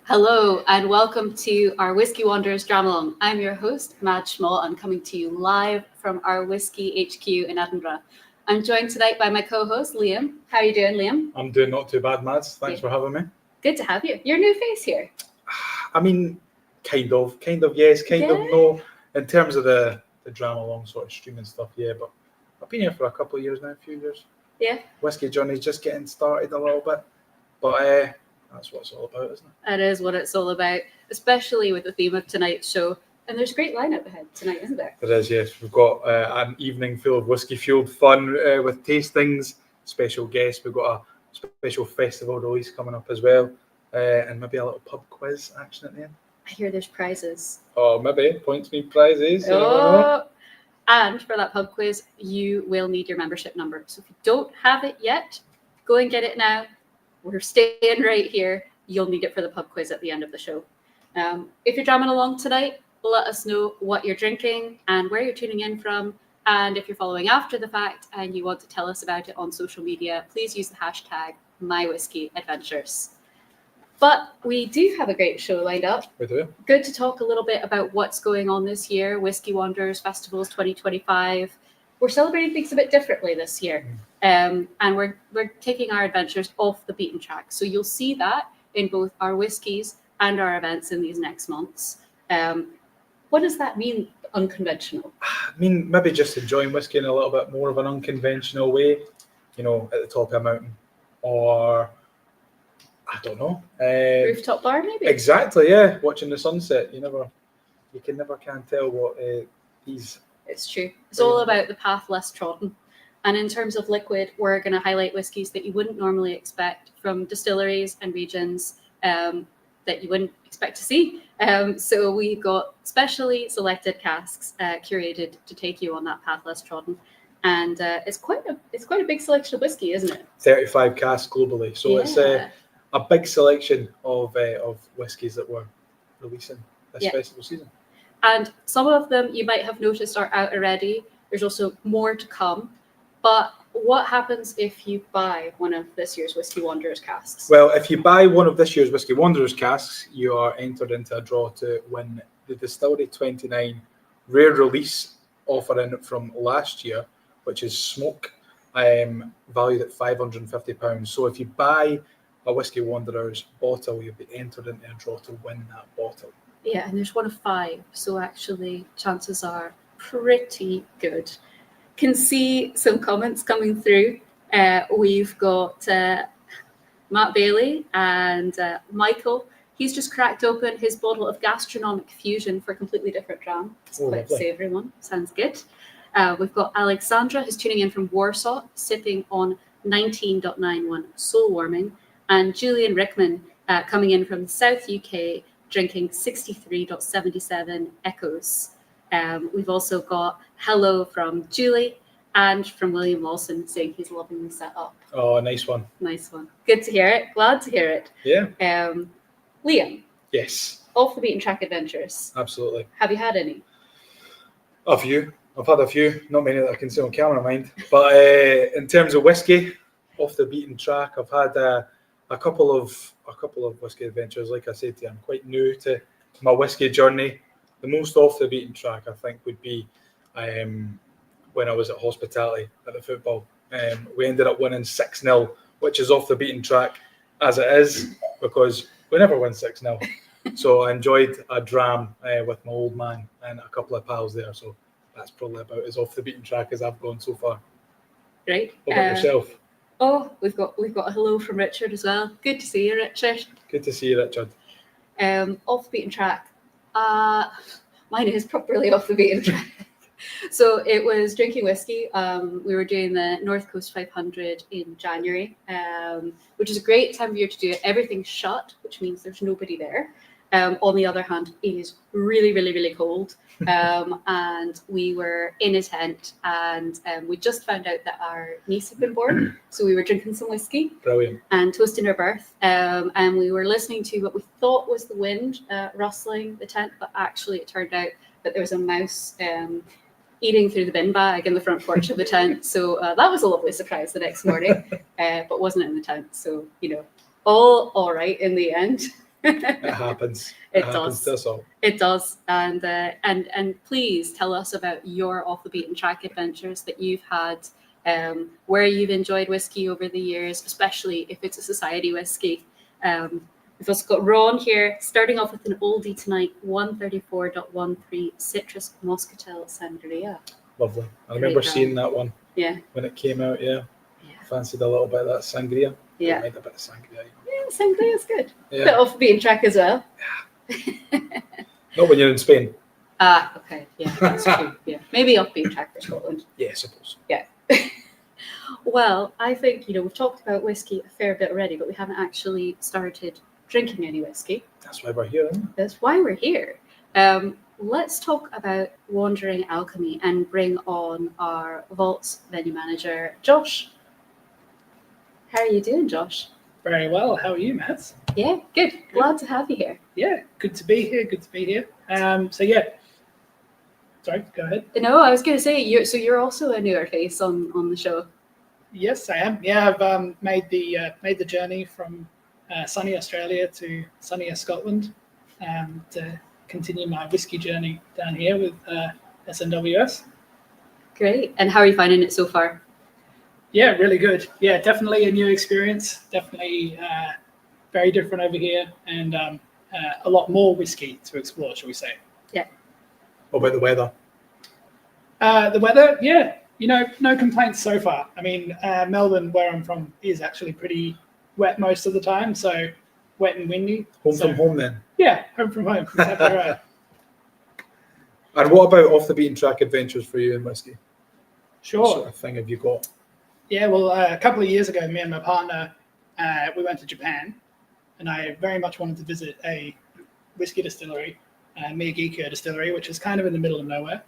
Hello and welcome to our Whisky Wanderers Dram-along. I'm your host, Madge Schmall. I'm coming to you live from our Whisky HQ in Edinburgh. I'm joined tonight by my co-host, Liam. How are you doing, Liam? I'm doing not too bad, Mads. Thanks for having me. Good to have you. You're a new face here. I mean, kind of yes, kind of no. In terms of the Dram-along sort of streaming stuff, yeah, but I've been here for a couple of years now, a few years. Yeah. Whisky journey's just getting started a little bit, but that's what it's all about, isn't it? That is what it's all about, especially with the theme of tonight's show. And there's a great lineup ahead tonight, isn't there? There is, yes. We've got an evening full of whiskey-fueled fun with tastings, special guests. We've got a special festival release coming up as well, and maybe a little pub quiz action at the end. I hear there's prizes. Oh, maybe. Points me prizes. And for that pub quiz, you will need your membership number. So if you don't have it yet, go and get it now. We're staying right here. You'll need it for the pub quiz at the end of the show. If you're jamming along tonight, let us know what you're drinking and where you're tuning in from. And if you're following after the fact and you want to tell us about it on social media, please use the hashtag MyWhiskeyAdventures. But we do have a great show lined up. We do. Good to talk a little bit about what's going on this year. Whisky Wanderers Festivals 2025. We're celebrating things a bit differently this year. And we're taking our adventures off the beaten track. So you'll see that in both our whiskies and our events in these next months. What does that mean, unconventional? I mean, maybe just enjoying whiskey in a little bit more of an unconventional way, you know, at the top of a mountain, or I don't know. Rooftop bar, maybe? Exactly, yeah. Watching the sunset. You can never tell what these... It's true. It's all about the path less trodden. And in terms of liquid, we're going to highlight whiskies that you wouldn't normally expect from distilleries and regions that you wouldn't expect to see. So we've got specially selected casks curated to take you on that path less trodden. And it's quite a big selection of whiskey, isn't it? 35 casks globally. So it's a big selection of whiskies that we're releasing this festival season. And some of them you might have noticed are out already. There's also more to come. But what happens if you buy one of this year's Whisky Wanderers casks? Well, if you buy one of this year's Whisky Wanderers casks, you are entered into a draw to win the Distillery 29 rare release offering from last year, which is smoke, valued at £550. So if you buy a Whisky Wanderers bottle, you'll be entered into a draw to win that bottle. Yeah, and there's one of 5, so actually chances are pretty good. Can see some comments coming through. We've got Matt Bailey and Michael. He's just cracked open his bottle of Gastronomic Fusion for a completely different dram. It's quite a savoury one. Sounds good. We've got Alexandra, who's tuning in from Warsaw, sipping on 19.91 Soul Warming. And Julian Rickman coming in from the South UK, drinking 63.77 Echoes. We've also got hello from Julie and from William Lawson saying he's loving the setup. Oh, nice one. Nice one. Good to hear it. Glad to hear it. Yeah. Liam. Yes. Off the beaten track adventures. Absolutely. Have you had any? A few. I've had a few. Not many that I can see on camera, mind. But in terms of whiskey, off the beaten track, I've had a couple of whiskey adventures. Like I said to you, I'm quite new to my whiskey journey. The most off the beaten track, I think, would be when I was at hospitality at the football. We ended up winning 6-0, which is off the beaten track as it is, because we never win 6-0. So I enjoyed a dram with my old man and a couple of pals there. So that's probably about as off the beaten track as I've gone so far. Right. What about yourself? Oh, we've got a hello from Richard as well. Good to see you, Richard. Good to see you, Richard. Off the beaten track. Mine is properly off the beaten track. So it was drinking whiskey. We were doing the North Coast 500 in January, which is a great time of year to do it. Everything's shut, which means there's nobody there. On the other hand, it is really, really, really cold. And we were in a tent, and we just found out that our niece had been born. So we were drinking some whiskey. Brilliant. And toasting her birth. And we were listening to what we thought was the wind rustling the tent, but actually it turned out that there was a mouse eating through the bin bag in the front porch of the tent. So that was a lovely surprise the next morning, but wasn't in the tent. So, all right in the end. It happens. It happens to us all. It does. And please tell us about your off the beaten track adventures that you've had, where you've enjoyed whiskey over the years, especially if it's a society whiskey. We've also got Ron here, starting off with an oldie tonight, 134.13 Citrus Moscatel Sangria. Lovely. I remember seeing that one. Yeah. When it came out, yeah. Fancied a little bit of that sangria. Yeah. Made a bit of sangria. Yeah, sangria is good. Yeah. Bit off the beaten track as well. Yeah. Not when you're in Spain. Okay. Yeah, that's true. Yeah. Maybe off beaten track for Scotland. Yeah, I suppose. Yeah. Well, I think, we've talked about whiskey a fair bit already, but we haven't actually started drinking any whiskey. That's why we're here, isn't it? That's why we're here. Let's talk about Wandering Alchemy and bring on our Vaults venue manager, Josh. How are you doing, Josh? Very well. How are you, Matt? Yeah, good. Glad to have you here. Yeah, good to be here. Sorry, go ahead. No, I was going to say, you're also a newer face on the show. Yes, I am. Yeah, I've made the journey from sunny Australia to sunnier Scotland to continue my whiskey journey down here with SNWS. Great. And how are you finding it so far? Yeah, really good. Yeah, definitely a new experience. Definitely very different over here, and a lot more whiskey to explore, shall we say? Yeah. What about the weather? The weather, yeah, no complaints so far. I mean, Melbourne, where I'm from, is actually pretty wet most of the time, so wet and windy. From home then? Yeah, home from home. Exactly right. And what about off the beaten track adventures for you in whiskey? Sure. What sort of thing have you got? Yeah, well, a couple of years ago, me and my partner, we went to Japan, and I very much wanted to visit a whiskey distillery, Miyagikyo Distillery, which is kind of in the middle of nowhere.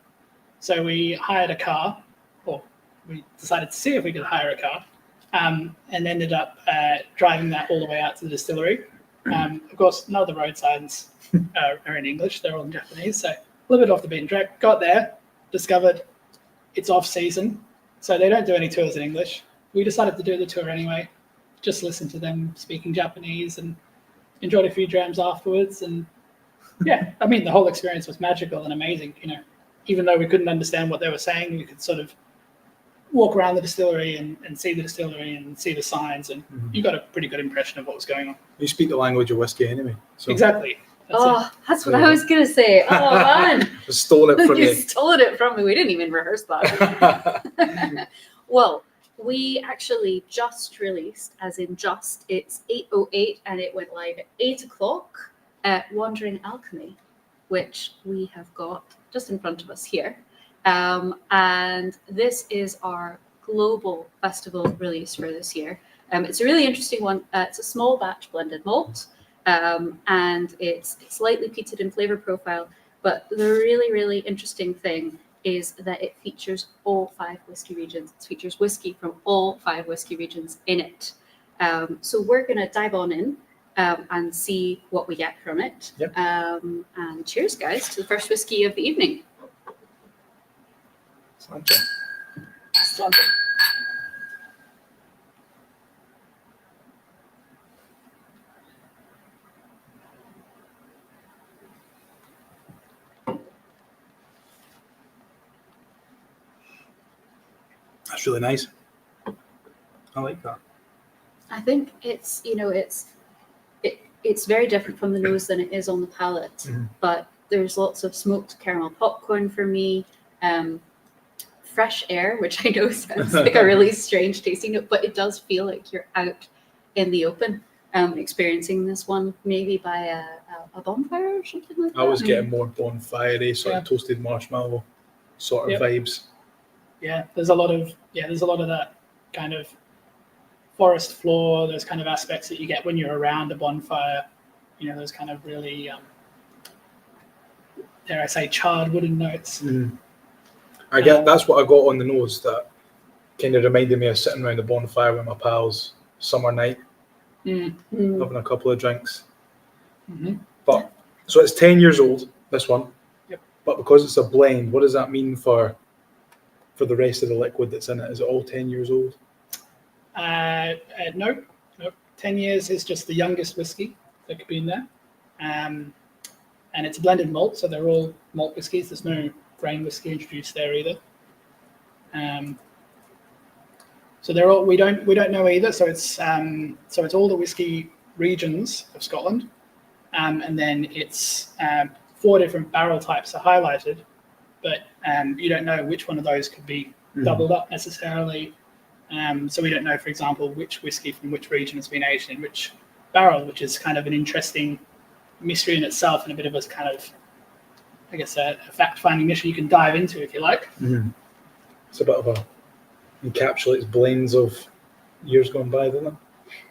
So we hired a car, or we decided to see if we could hire a car, and ended up driving that all the way out to the distillery. Of course, none of the road signs are in English, they're all in Japanese, so a little bit off the beaten track. Got there, discovered it's off season, so they don't do any tours in English. We decided to do the tour anyway, just listen to them speaking Japanese and enjoyed a few drams afterwards. And yeah, I mean, the whole experience was magical and amazing. Even though we couldn't understand what they were saying, we could sort of walk around the distillery and see the distillery and see the signs, and you got a pretty good impression of what was going on. You speak the language of whiskey anyway. So. Exactly. That's what I was going to say. Oh, man. Just stolen it from you. You stole it from me. We didn't even rehearse that. Well, we actually just released, it's 8:08 and it went live at 8 o'clock at Wandering Alchemy, which we have got just in front of us here. And this is our global festival release for this year. It's a really interesting one. It's a small batch blended malt. And it's slightly peated in flavor profile, but the really, really interesting thing is that it features all 5 whiskey regions. It features whiskey from all 5 whiskey regions in it. So we're going to dive on in and see what we get from it. Yep. And cheers, guys, to the first whiskey of the evening. Slanting. That's really nice. I like that. I think it's very different from the nose than it is on the palate, but there's lots of smoked caramel popcorn for me, fresh air, which I know sounds like a really strange tasting note, but it does feel like you're out in the open, experiencing this one maybe by a bonfire or something like that. I was getting more bonfire-y, sort of toasted marshmallow sort of vibes. Yeah, there's a lot of that kind of forest floor, those kind of aspects that you get when you're around a bonfire. Those kind of really, dare I say, charred wooden notes. That's what I got on the nose. That kind of reminded me of sitting around the bonfire with my pals, summer night, having a couple of drinks. But so it's 10 years old, this one. Yep. But because it's a blend, what does that mean for the rest of the liquid that's in it? Is it all 10 years old? Nope. 10 years is just the youngest whiskey that could be in there. and it's a blended malt, so they're all malt whiskies. There's no grain whiskey introduced there either. So they're all we don't know either. So it's all the whiskey regions of Scotland, and then it's 4 different barrel types are highlighted, but you don't know which one of those could be doubled up necessarily. So we don't know, for example, which whiskey from which region has been aged in which barrel, which is kind of an interesting mystery in itself, and a bit of a kind of, I guess, a fact-finding mission you can dive into if you like. It's a bit of a encapsulates blends of years gone by, doesn't it?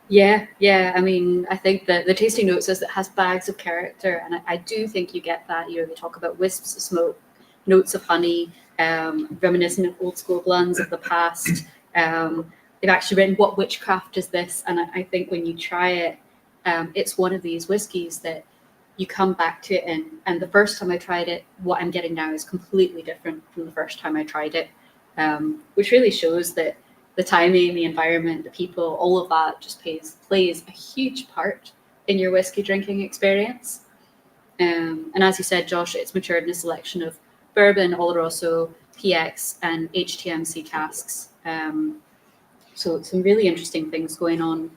Yeah. I mean, I think that the tasting note says it has bags of character, and I do think you get that. You know, they talk about wisps of smoke, notes of honey, reminiscent of old school blends of the past. They've actually written, what witchcraft is this? And I think when you try it, it's one of these whiskies that you come back to it and the first time I tried it, what I'm getting now is completely different from the first time I tried it, which really shows that the timing, the environment, the people, all of that just plays a huge part in your whiskey drinking experience. And as you said, Josh, it's matured in a selection of bourbon, Oloroso, PX, and HTMC casks. So some really interesting things going on.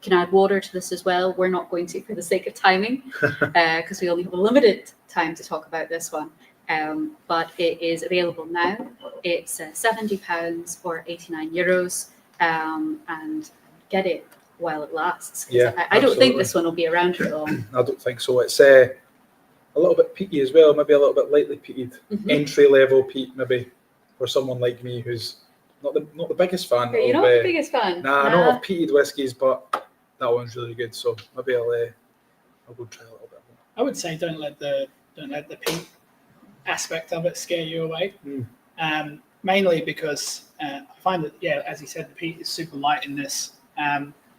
Can add water to this as well. We're not going to for the sake of timing, because we only have a limited time to talk about this one. But it is available now. It's £70 or €89, and get it while it lasts. Yeah, I don't think this one will be around for long. I don't think so. It's a little bit peaty as well, maybe a little bit lightly peated, entry level peat, maybe for someone like me who's not the biggest fan. You're not the biggest fan. I know of peated whiskies, but that one's really good. So maybe I'll go try a little bit more. I would say don't let the peat aspect of it scare you away. Mainly because I find that, as you said, the peat is super light in this.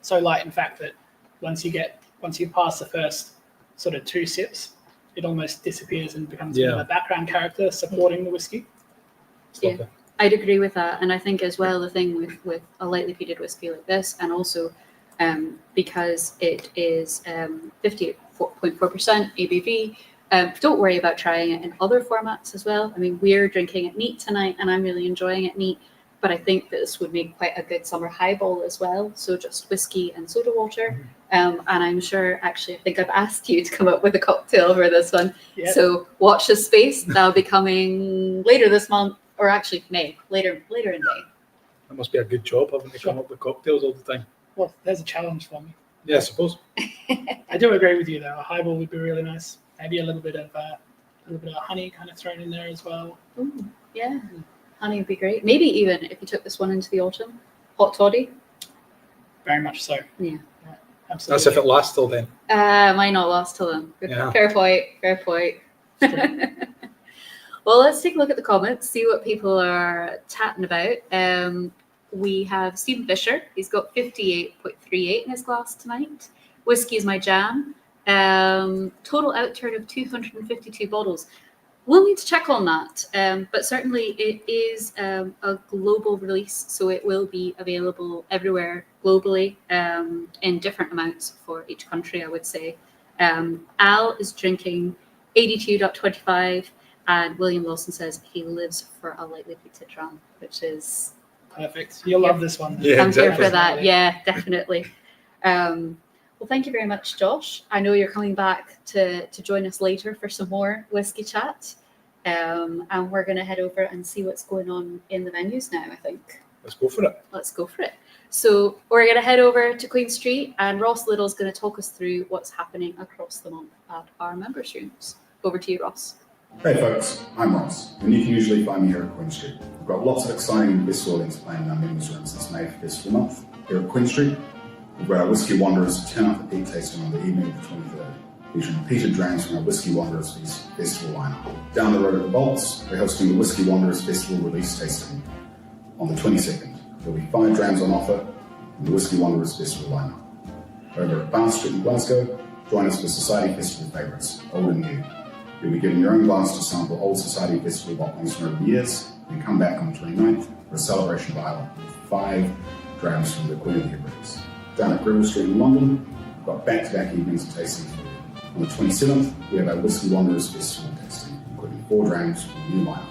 So light, in fact, that once you pass the first sort of 2 sips, it almost disappears and becomes a background character supporting the whiskey. Yeah, I'd agree with that. And I think as well, the thing with a lightly peated whiskey like this, and also because it is 58.4% ABV, don't worry about trying it in other formats as well. I mean, we're drinking it neat tonight, and I'm really enjoying it neat. But I think that this would make quite a good summer highball as well. So just whiskey and soda water. And I'm sure, actually, I think I've asked you to come up with a cocktail for this one. Yep. So watch this space. That'll be coming later this month, or actually May, later in May. That must be a good job, having to come up with cocktails all the time. Well, there's a challenge for me. Yeah, I suppose. I do agree with you, though. A highball would be really nice. Maybe a little bit of honey kind of thrown in there as well. Ooh, yeah. Honey would be great. Maybe even if you took this one into the autumn, hot toddy. Very much so. Yeah, absolutely. That's if it lasts till then. Might not last till then. Yeah. Fair point. Well, let's take a look at the comments, see what people are chatting about. We have Stephen Fisher. He's got 58.38 in his glass tonight. Whiskey is my jam. Total outturn of 252 bottles. We'll need to check on that, but certainly it is a global release, so it will be available everywhere globally in different amounts for each country, I would say. Al is drinking 82.25, and William Wilson says he lives for a lightly peated dram, which is... Perfect. You'll love this one. Yeah, I'm exactly. here for that. Yeah, definitely. Well, thank you very much, Josh. I know you're coming back to join us later for some more whiskey chat. And we're going to head over and see what's going on in the venues now, I think. Let's go for it. So we're going to head over to Queen Street, and Ross Little's going to talk us through what's happening across the month at our members' rooms. Over to you, Ross. Hey folks, I'm Ross, and you can usually find me here at Queen Street. We've got lots of exciting visceral things playing in our members' rooms this May for this month. Here at Queen Street, we've got our Whisky Wanderers Turn Up the Peak tasting on the evening of the 23rd, featuring peated drams from our Whisky Wanderers Festival lineup. Down the road at the Bolts, we're hosting the Whisky Wanderers Festival release tasting on the 22nd. There'll be 5 drams on offer in the Whisky Wanderers Festival lineup. Over at Bar Street in Glasgow, join us for Society Festival favourites, old and new. You'll be given your own glass to sample old Society Festival bottlings from over the years, and come back on the 29th for a celebration of Ireland with 5 drams from the Queen of the Hebrides. Down at Gribble Street in London, we've got back-to-back evenings of tastings for you. On the 27th, we have our Whisky Wanderers Festival tasting, including 4 drams from the new lineup.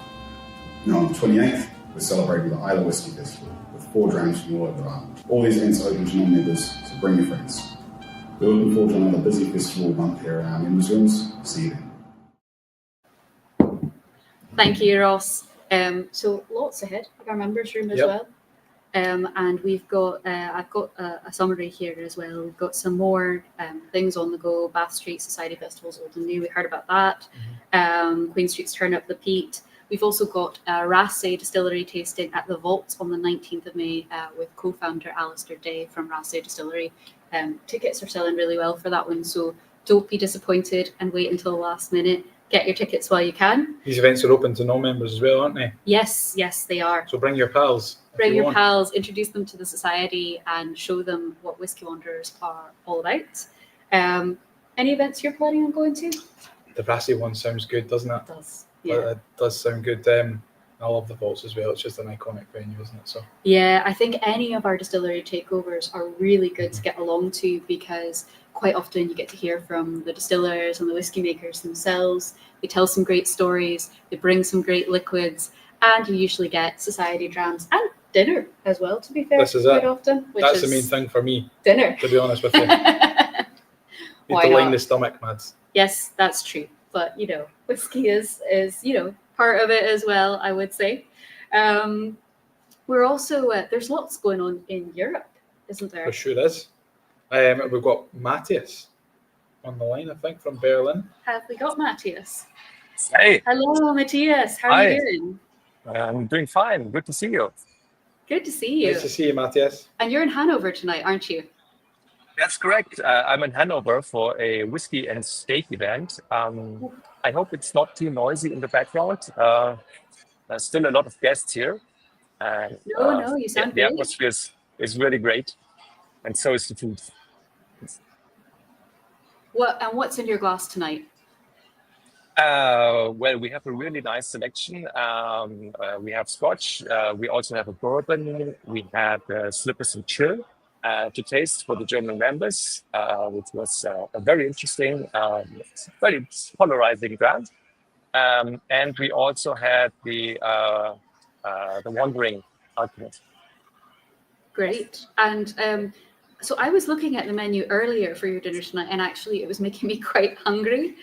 And on the 28th, we're celebrating the Isla Whisky Festival with 4 drams from all over the island. All these events are open to non-members, so bring your friends. We're looking forward to another busy festival month here in our members' rooms. See you then. Thank you, Ross. So lots ahead of our members' room as well. And we've got, I've got a summary here as well. We've got some more things on the go. Bath Street Society Festivals, old and new. We heard about that. Queen Street's Turn Up the Peat. We've also got a Raasay Distillery tasting at the Vaults on the 19th of May with co-founder Alistair Day from Raasay Distillery. Tickets are selling really well for that one, so don't be disappointed and wait until the last minute. Get your tickets while you can. These events are open to non-members as well, aren't they? Yes, they are. So bring your pals. Bring your pals, introduce them to the society and show them what Whisky Wanderers are all about. Any events you're planning on going to? The Raasay one sounds good, doesn't it? It does. Yeah. It does sound good. I love the Vaults as well. It's just an iconic venue, isn't it? So yeah, I think any of our distillery takeovers are really good to get along to because quite often you get to hear from the distillers and the whiskey makers themselves. They tell some great stories, they bring some great liquids, and you usually get society drams and dinner as well, to be fair. This is quite it. Often. That's the main thing for me. Dinner. To be honest with you. Need to line the stomach, mads. Yes, that's true. But, whiskey is part of it as well, I would say. We're also, there's lots going on in Europe, isn't there? There sure is. We've got Matthias on the line, I think, from Berlin. Have we got Matthias? Hey. Hello, Matthias. How are you doing? I'm doing fine. Good to see you. Good to see you. Nice to see you, Matthias. And you're in Hanover tonight, aren't you? That's correct. I'm in Hanover for a whiskey and steak event. I hope it's not too noisy in the background. There's still a lot of guests here. And, no, you sound the great. atmosphere is really great. And so is the food. What's in your glass tonight? Well, we have a really nice selection. We have Scotch. We also have a bourbon. We have Slippers and Chill to taste for the German members, which was a very interesting, very polarizing brand. And we also had the Wandering Alchemy. Great. And so I was looking at the menu earlier for your dinner tonight, and actually it was making me quite hungry.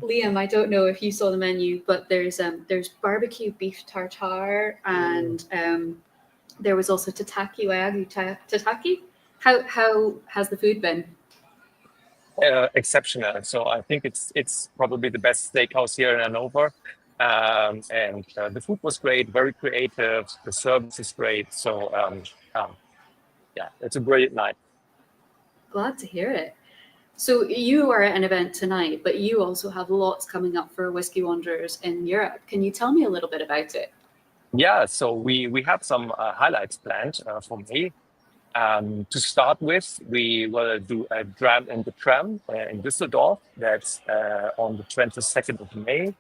Liam, I don't know if you saw the menu, but there's barbecue beef tartare and there was also tataki wagyu tataki. How has the food been? Exceptional. So I think it's probably the best steakhouse here in Hanover. And the food was great, very creative. The service is great. So it's a brilliant night. Glad to hear it. So you are at an event tonight, but you also have lots coming up for Whisky Wanderers in Europe. Can you tell me a little bit about it? Yeah, so we have some highlights planned for May. To start with, we will do a Dram in the Tram in Düsseldorf. That's on the 22nd of May,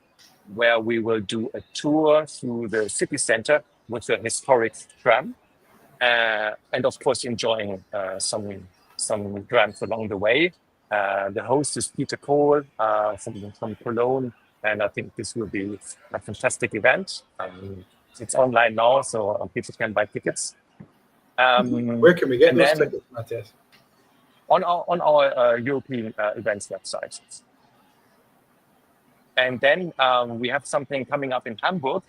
where we will do a tour through the city center with a historic tram. And of course, enjoying some drams along the way. The host is Peter Cole from Cologne, and I think this will be a fantastic event. It's online now, so people can buy tickets. Where can we get those tickets, Matthias? On our European events website. And then we have something coming up in Hamburg,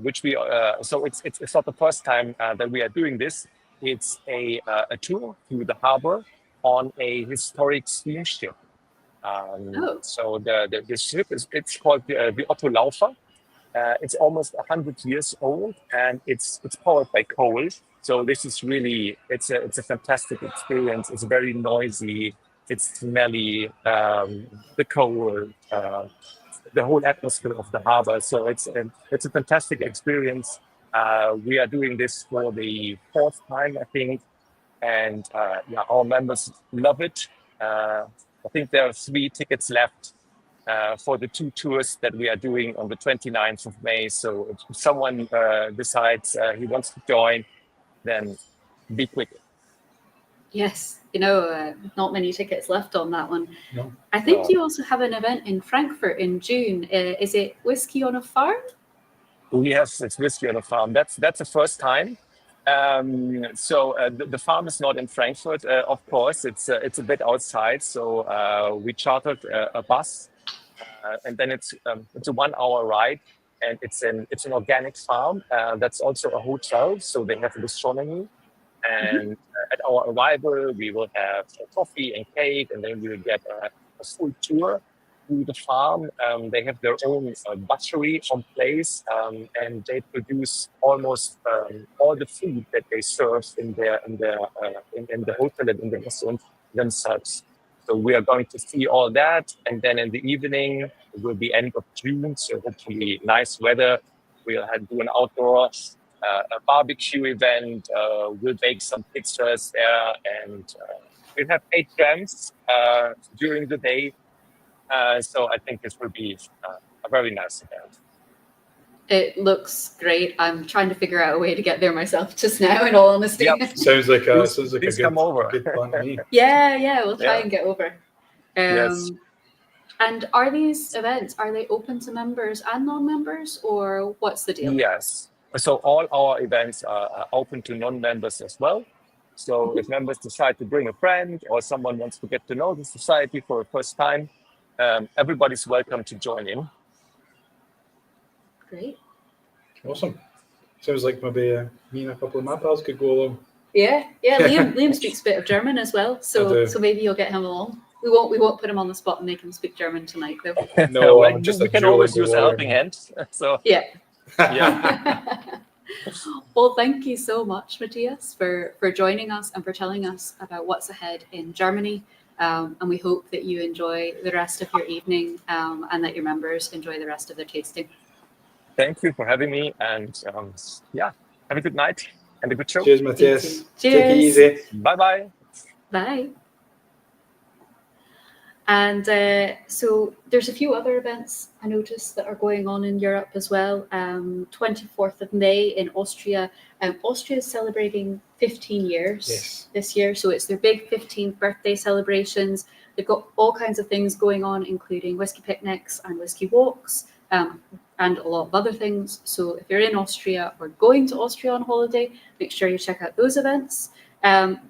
which we so it's not the first time that we are doing this. It's a tour through the harbor on a historic steamship. So the ship it's called the Otto Laufer. It's almost 100 years old, and it's powered by coal. So this is really it's a fantastic experience. It's very noisy. It's smelly. The coal. The whole atmosphere of the harbor. So it's a fantastic experience. We are doing this for the 4th time, I think, and our members love it. I think there are 3 tickets left for the 2 tours that we are doing on the 29th of May. So if someone decides he wants to join, then be quick. Yes, not many tickets left on that one. No. I think you also have an event in Frankfurt in June. Is it Whisky on a Farm? Yes, it's Whisky on a Farm. That's the first time. The farm is not in Frankfurt, of course. It's a bit outside. So we chartered a bus, and then it's a 1 hour ride, and it's an organic farm. That's also a hotel, so they have gastronomy. And at our arrival, we will have coffee and cake, and then we will get a full tour through the farm. They have their own butchery on place, and they produce almost all the food that they serve in the hotel and in the restaurant themselves. So we are going to see all that, and then in the evening, it will be end of June, so hopefully nice weather. We'll do an outdoor a barbecue event. We'll bake some pictures there, and we'll have 8 drams during the day. So I think this will be a very nice event. It looks great. I'm trying to figure out a way to get there myself just now, in all honesty. Yep. Sounds like a Please good, come over. good plan to me. Yeah, we'll try Yeah. and get over. Yes. And are these events, are they open to members and non-members, or what's the deal? Yes. So all our events are open to non-members as well. So if members decide to bring a friend or someone wants to get to know the society for the first time, everybody's welcome to join in. Great. Awesome. Sounds like maybe me and a couple of my pals could go along. Yeah. Liam speaks a bit of German as well, I so do. maybe you'll get him along. We won't put him on the spot and make him speak German tonight, though. No, Well, I'm just we a can always Duolingo use a warrior. helping hand. So Yeah. yeah. Well, thank you so much, Matthias, for joining us and for telling us about what's ahead in Germany. And we hope that you enjoy the rest of your evening, and that your members enjoy the rest of their tasting. Thank you for having me, and have a good night and a good show. Cheers, Matthias. You too. Take it Cheers. easy. Bye. Bye. And so there's a few other events I noticed that are going on in Europe as well. 24th of May in Austria. Austria is celebrating 15 years this year. So it's their big 15th birthday celebrations. They've got all kinds of things going on, including whiskey picnics and whiskey walks, and a lot of other things. So if you're in Austria or going to Austria on holiday, make sure you check out those events.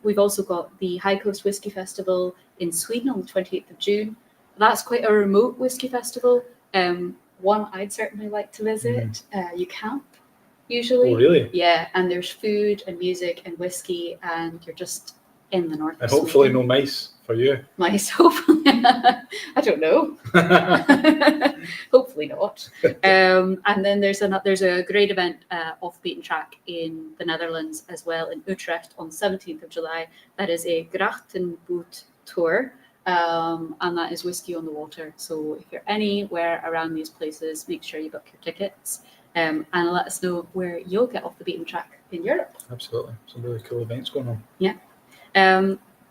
We've also got the High Coast Whisky Festival in Sweden on the 28th of June. That's quite a remote whisky festival. One I'd certainly like to visit. You camp, usually. Oh, really? Yeah, and there's food and music and whiskey, and you're just in the north. And of hopefully Sweden. no mice for you. Mice, hopefully. I don't know. Hopefully not. And then there's a great event off the beaten track in the Netherlands as well, in Utrecht on 17th of July. That is a Grachtenboot tour, and that is whiskey on the water. So if you're anywhere around these places, make sure you book your tickets, and let us know where you'll get off the beaten track in Europe. Absolutely. Some really cool events going on. Yeah.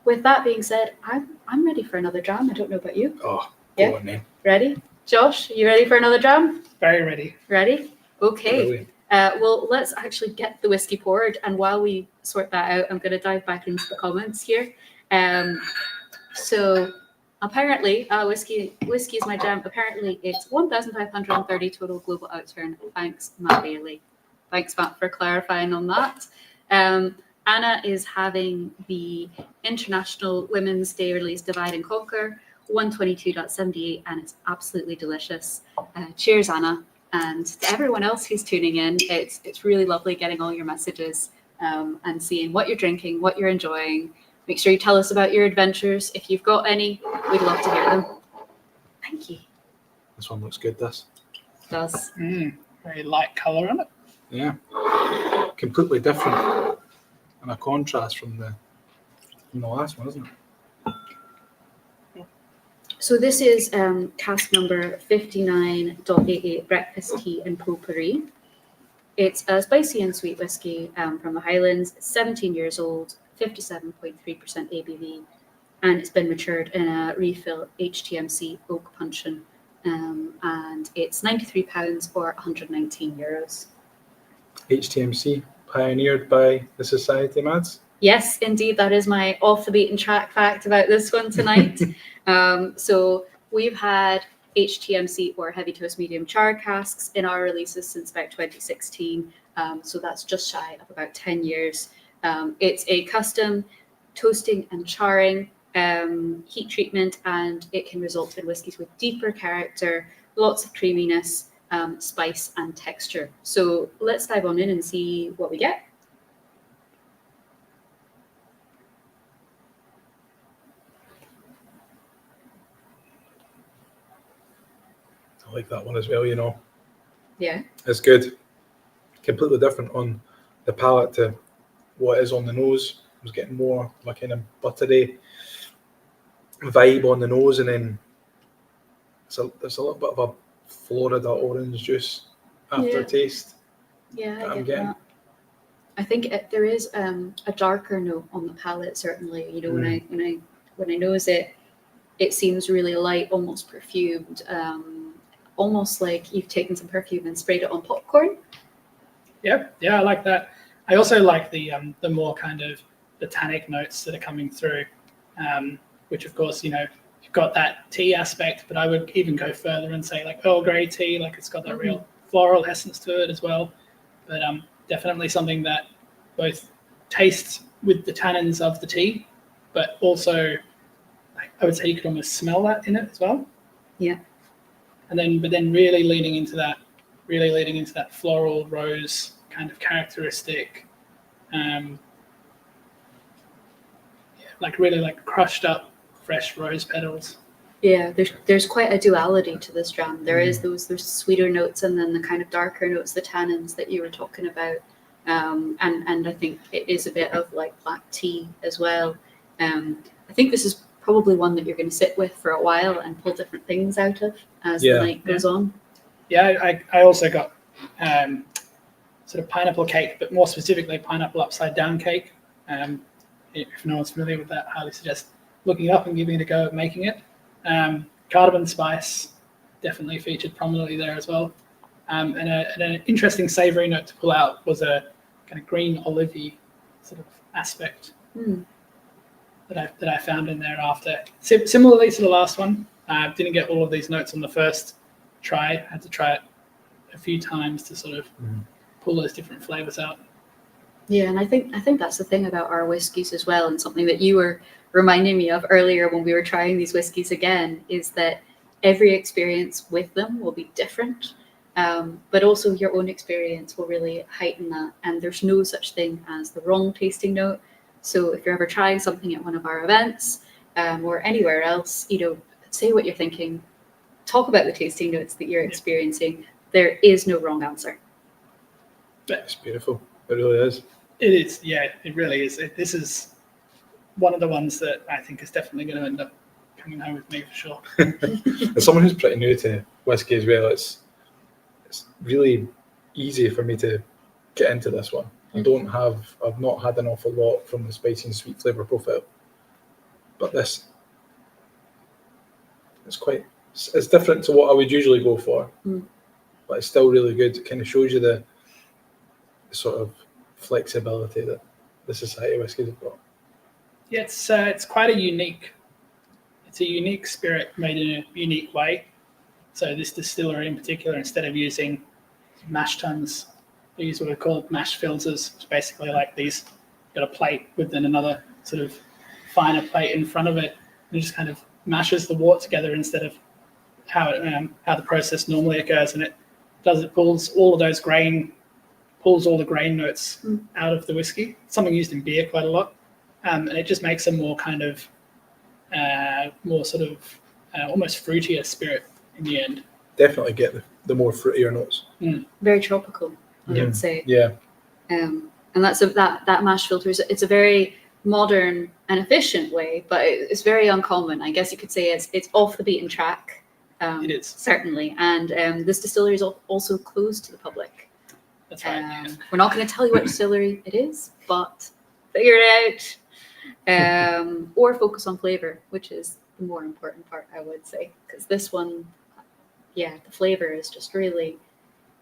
With that being said, I'm ready for another dram. I don't know about you. Oh, Yeah. go on then. Ready? Josh, you ready for another dram? Very ready. Ready? Okay. Brilliant. Well, let's actually get the whiskey poured. And while we sort that out, I'm going to dive back into the comments here. So apparently, whiskey is my jam. Apparently, it's 1,530 total global outturn. Thanks, Matt Bailey. Thanks, Matt, for clarifying on that. Anna is having the International Women's Day release Divide and Conquer, 122.78, and it's absolutely delicious. Cheers, Anna. And to everyone else who's tuning in, it's really lovely getting all your messages and seeing what you're drinking, what you're enjoying. Make sure you tell us about your adventures. If you've got any, we'd love to hear them. Thank you. This one looks good, this. It does. Very light colour on it. Yeah. Completely different. And a contrast from the last one, isn't it? So this is cask number 59.88 Breakfast Tea and Potpourri. It's a spicy and sweet whiskey from the Highlands. It's 17 years old, 57.3% ABV, and it's been matured in a refill HTMC oak puncheon, and it's £93 or €119. HTMC, pioneered by the Society Mads. Yes, indeed, that is my off the beaten track fact about this one tonight. So we've had HTMC or heavy toast medium char casks in our releases since about 2016. So that's just shy of about 10 years. It's a custom toasting and charring heat treatment, and it can result in whiskies with deeper character, lots of creaminess, spice and texture. So let's dive on in and see what we get. I like that one as well, you know. Yeah. It's good. Completely different on the palate to what is on the nose. I was getting more of a kind of buttery vibe on the nose, and then there's a little bit of a Florida orange juice aftertaste. Yeah, I I'm get getting. that. I think there is a darker note on the palate. Certainly, you know, when I nose it, it seems really light, almost perfumed, almost like you've taken some perfume and sprayed it on popcorn. Yeah, I like that. I also like the more kind of the tannic notes that are coming through, which of course, you know, you've got that tea aspect, but I would even go further and say like Earl Grey tea, like it's got that real floral essence to it as well. But definitely something that both tastes with the tannins of the tea, but also I would say you could almost smell that in it as well. Yeah. But then really leaning into that floral rose kind of characteristic, like really like crushed up fresh rose petals. Yeah, there's quite a duality to this dram. There is those sweeter notes and then the kind of darker notes, the tannins that you were talking about. And I think it is a bit of like black tea as well. I think this is probably one that you're going to sit with for a while and pull different things out of as the night goes on. Yeah, I also got sort of pineapple cake, but more specifically pineapple upside down cake. If no one's familiar with that, I highly suggest looking it up and giving it a go at making it. Cardamom spice definitely featured prominently there as well. And an interesting savoury note to pull out was a kind of green olivey sort of aspect that I found in there after. Similarly to the last one, didn't get all of these notes on the first try. I had to try it a few times to sort of pull those different flavours out. Yeah, and I think that's the thing about our whiskies as well, and something that you were reminding me of earlier when we were trying these whiskies again, is that every experience with them will be different, but also your own experience will really heighten that, and there's no such thing as the wrong tasting note. So if you're ever trying something at one of our events or anywhere else, you know, say what you're thinking, talk about the tasting notes that you're experiencing. There is no wrong answer. It's beautiful. It really is. It is, yeah, it really is. This is one of the ones that I think is definitely going to end up coming home with me for sure. As someone who's pretty new to whiskey as well, it's really easy for me to get into this one. I've not had an awful lot from the spicy and sweet flavour profile, but this it's different to what I would usually go for, but it's still really good. It kind of shows you the sort of flexibility that the society whiskies have got. Yeah, it's quite a unique spirit made in a unique way. So this distillery in particular, instead of using mash tuns, they use what we call mash filters. It's basically like these, got a plate within another sort of finer plate in front of it, and it just kind of mashes the wort together instead of how the process normally occurs, and it pulls all the grain notes out of the whiskey. It's something used in beer quite a lot, and it just makes a more kind of more sort of almost fruitier spirit in the end. Definitely get the more fruitier notes. Very tropical, I would say. Yeah. And that's that mash filter. It's a very modern and efficient way, but it's very uncommon. I guess you could say it's off the beaten track. It is certainly, and this distillery is also closed to the public. That's right. We're not going to tell you what distillery it is, but figure it out. Or focus on flavour, which is the more important part, I would say, because this one, the flavour is just really,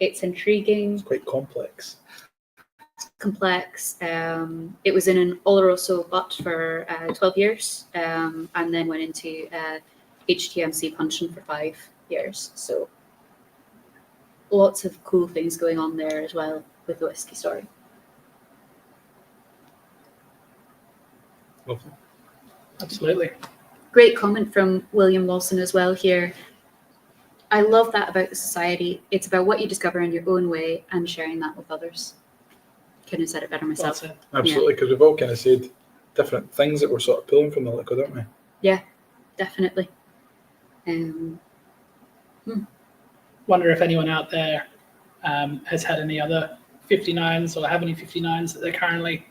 it's intriguing. It's quite complex. complex. It was in an Oloroso butt for 12 years, and then went into HTMC puncheon for 5 years. So lots of cool things going on there as well with the whiskey story. Lovely. Absolutely. Great comment from William Lawson as well here. I love that about the society. It's about what you discover in your own way and sharing that with others. Couldn't have said it better Well myself. said. Absolutely, because we've all kind of said different things that we're sort of pulling from the liquid, aren't we? Yeah, definitely. Wonder if anyone out there has had any other 59s or have any 59s that they're currently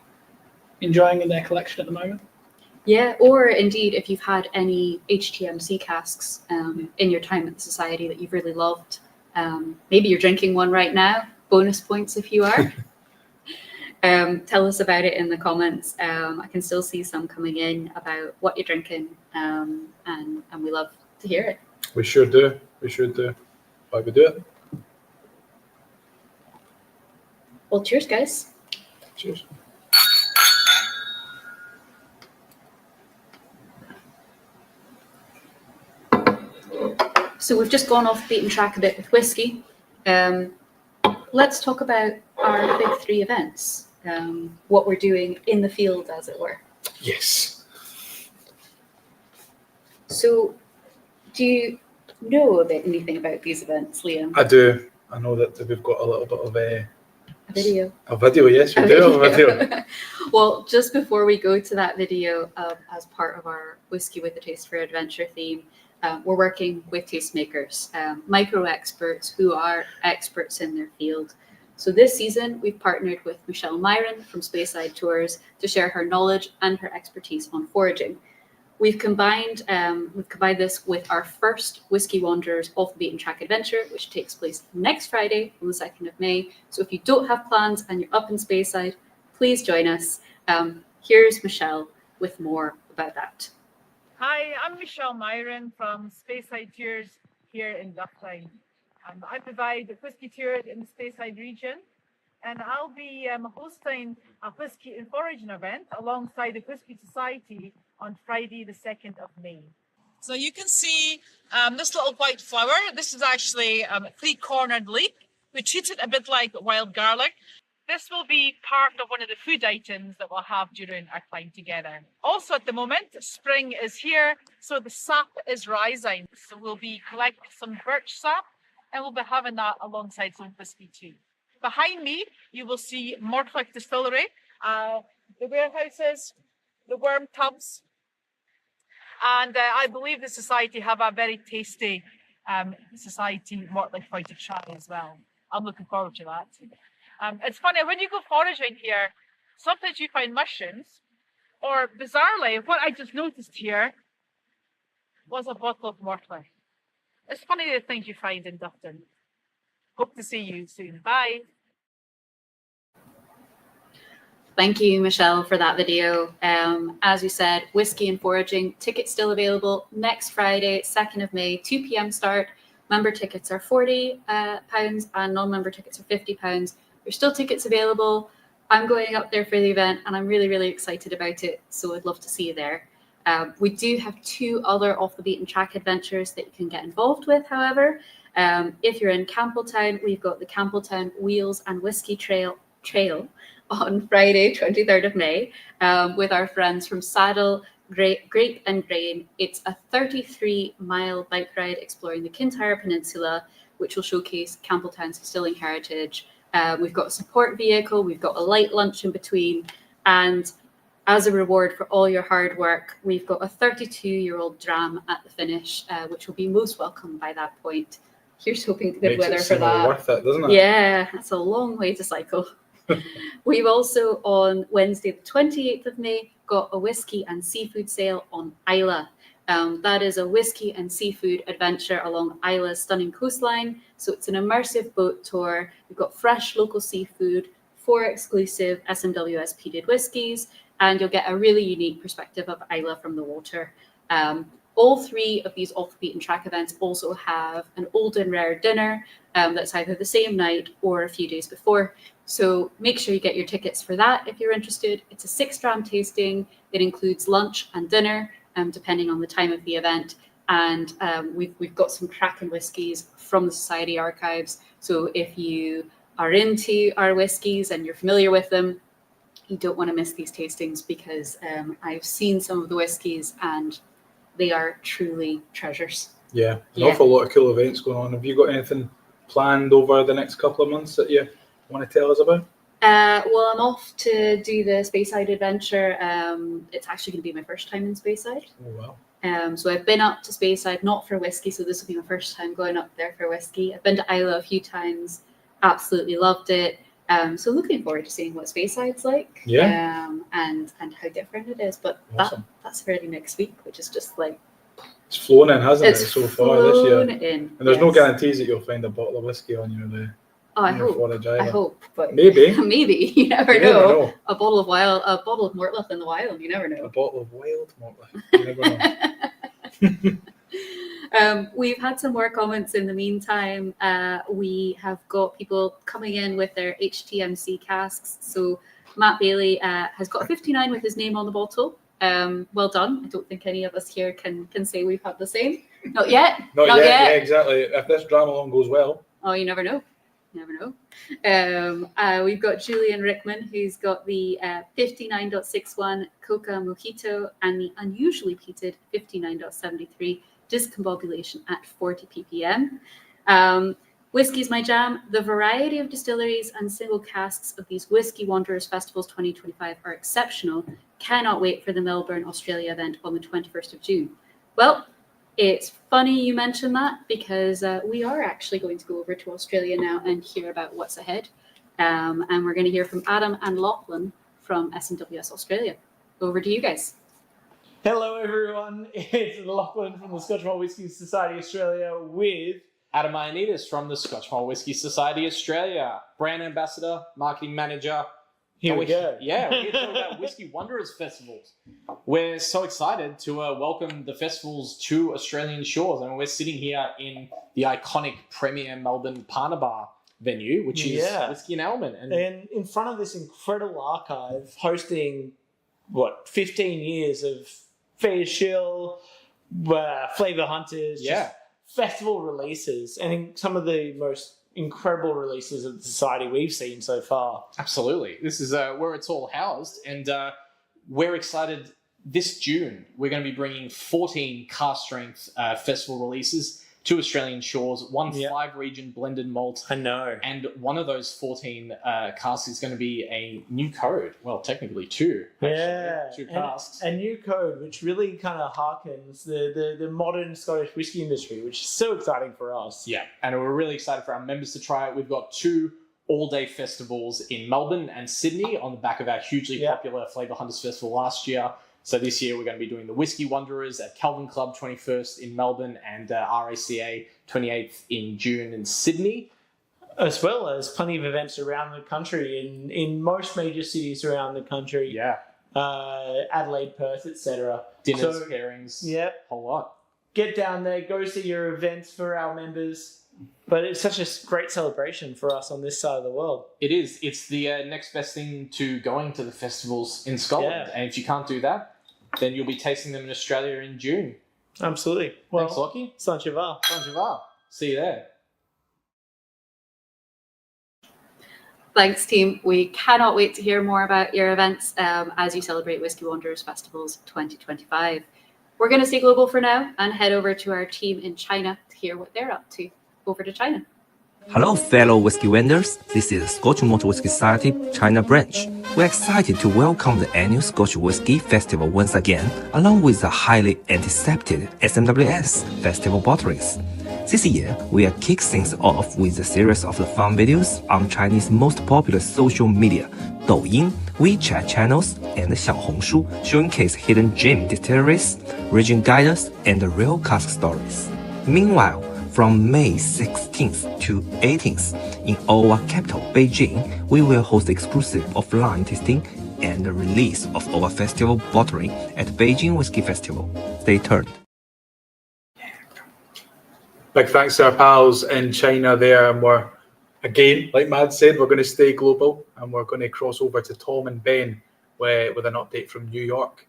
enjoying in their collection at the moment. Yeah, or indeed, if you've had any HTMC casks in your time at the society that you've really loved, maybe you're drinking one right now, bonus points if you are. Tell us about it in the comments. I can still see some coming in about what you're drinking, and we love to hear it. We sure do. We sure do. Why we do it? Well, cheers, guys. Cheers. So we've just gone off the beaten track a bit with whiskey. Let's talk about our big 3 events, what we're doing in the field, as it were. Yes. So do you know anything about these events, Liam? I do. I know that we've got a little bit of A video. a video. Yes, we do have a video. Well, just before we go to that video, as part of our Whiskey with a Taste for Adventure theme, we're working with tastemakers, micro experts who are experts in their field. So this season, we've partnered with Michelle Myron from Speyside Tours to share her knowledge and her expertise on foraging. We've combined this with our first Whisky Wanderers off the beaten track adventure, which takes place next Friday on the 2nd of May. So if you don't have plans and you're up in Speyside, please join us. Here's Michelle with more about that. Hi, I'm Michelle Myron from Speyside Tours here in Dublin. I provide whisky tours in the Speyside region, and I'll be hosting a whisky and foraging event alongside the Whisky Society on Friday, the 2nd of May. So you can see this little white flower. This is actually a 3-cornered leek. We treat it a bit like wild garlic. This will be part of one of the food items that we'll have during our time together. Also at the moment, spring is here, so the sap is rising. So we'll be collecting some birch sap, and we'll be having that alongside some whiskey too. Behind me, you will see Mortlick Distillery, the warehouses, the worm tubs, and I believe the society have a very tasty society Mortlick point to try as well. I'm looking forward to that. It's funny, when you go foraging here, sometimes you find mushrooms, or bizarrely, what I just noticed here was a bottle of Mortlick. It's funny the things you find in Dublin. Hope to see you soon. Bye. Thank you, Michelle, for that video. As you said, Whiskey and Foraging, tickets still available next Friday, 2nd of May, 2 p.m. start. Member tickets are £40 and non-member tickets are £50. There's still tickets available. I'm going up there for the event and I'm really, really excited about it. So I'd love to see you there. We do have 2 other off the beaten track adventures that you can get involved with, however. If you're in Campbelltown, we've got the Campbelltown Wheels and Whiskey Trail on Friday, 23rd of May, with our friends from Saddle, Grape and Grain. It's a 33-mile bike ride exploring the Kintyre Peninsula, which will showcase Campbelltown's distilling heritage. We've got a support vehicle, we've got a light lunch in between, and as a reward for all your hard work, we've got a 32-year-old dram at the finish, which will be most welcome by that point. Here's hoping for good weather for that. Worth it, doesn't it? Yeah, that's a long way to cycle. We've also, on Wednesday, the 28th of May, got a whiskey and seafood sale on Isla. That is a whiskey and seafood adventure along Isla's stunning coastline. So it's an immersive boat tour. We've got fresh local seafood, 4 exclusive SMWS peated whiskies, and you'll get a really unique perspective of Isla from the water. all three of these off the beaten track events also have an old and rare dinner that's either the same night or a few days before. So make sure you get your tickets for that if you're interested. It's a 6 dram tasting. It includes lunch and dinner, depending on the time of the event. And we've got some cracking whiskies from the Society archives. So if you are into our whiskies and you're familiar with them, you don't want to miss these tastings, because I've seen some of the whiskies and they are truly treasures. Yeah, an awful lot of cool events going on. Have you got anything planned over the next couple of months that you want to tell us about? Well, I'm off to do the Speyside adventure. It's actually going to be my first time in Speyside. Oh, wow. So I've been up to Speyside, not for whiskey, so this will be my first time going up there for whiskey. I've been to Islay a few times, absolutely loved it. So looking forward to seeing what Speyside's like, and how different it is. But awesome. that's already next week, which is just like, it's flown in, hasn't it, so far this year? And there's no guarantees that you'll find a bottle of whiskey on your I hope, but maybe you never know. A bottle of Mortlach in the wild, you never know. A bottle of wild Mortlach, you never know. We've had some more comments in the meantime. We have got people coming in with their HTMC casks. So Matt Bailey has got a 59 with his name on the bottle. Well done. I don't think any of us here can say we've had the same. Not yet. Not yet. Yeah, exactly. If this Dram-along goes well. Oh, you never know. We've got Julian Rickman, who's got the 59.61 Coca Mojito and the unusually peated 59.73 discombobulation at 40 ppm. Whiskey's my jam. The variety of distilleries and single casks of these Whisky Wanderers Festivals 2025 are exceptional. Cannot wait for the Melbourne, Australia event on the 21st of June. Well, it's funny you mention that, because we are actually going to go over to Australia now and hear about what's ahead. And we're going to hear from Adam and Lachlan from SNWS Australia. Over to you guys. Hello, everyone. It's Lachlan from the Scotch Malt Whisky Society Australia with Adam Ioannidis from the Scotch Malt Whisky Society Australia, brand ambassador, marketing manager. Here we go. Yeah, we're here to talk about Whisky Wanderers festivals. We're so excited to welcome the festivals to Australian shores, and we're sitting here in the iconic Premier Melbourne Parna Bar venue, which is Whisky and Aleman. And in front of this incredible archive, hosting 15 years of Fair Shill, Flavour Hunters, just festival releases, and some of the most incredible releases of the society we've seen so far. Absolutely. This is where it's all housed, and we're excited. This June, we're going to be bringing 14 cask strength festival releases to Australian shores, 5-region blended malt. I know. And one of those 14 casks is going to be a new code. Well, technically two. Two casks. A new code, which really kind of harkens the modern Scottish whisky industry, which is so exciting for us. Yeah, and we're really excited for our members to try it. We've got 2 all-day festivals in Melbourne and Sydney on the back of our hugely popular Flavour Hunters Festival last year. So this year we're going to be doing the Whisky Wanderers at Calvin Club 21st in Melbourne and RACA 28th in June in Sydney. As well as plenty of events around the country in most major cities around the country. Yeah. Adelaide, Perth, etc. Dinners, pairings, whole lot. Get down there, go see your events for our members. But it's such a great celebration for us on this side of the world. It is. It's the next best thing to going to the festivals in Scotland. And if you can't do that, then you'll be tasting them in Australia in June. Absolutely. Thanks, Lockie. Sanchivar. See you there. Thanks, team. We cannot wait to hear more about your events as you celebrate Whisky Wanderers Festivals 2025. We're going to stay global for now and head over to our team in China to hear what they're up to. Over to China. Hello, fellow Whisky Wanderers. This is Scotch Malt Whisky Society China branch. We're excited to welcome the annual Scotch Whisky Festival once again, along with the highly anticipated SNWS Festival bottlings. This year, we are kick things off with a series of the fun videos on Chinese most popular social media, Douyin, WeChat channels, and Xiaohongshu, showcase hidden gem distilleries, region guides, and real cask stories. Meanwhile, from May 16th to 18th in our capital, Beijing, we will host exclusive offline tasting and the release of our festival bottling at Beijing Whisky Festival. Stay tuned. big thanks to our pals in China there, and we're, again, like Mad said, we're going to stay global, and we're going to cross over to Tom and Ben with an update from New York.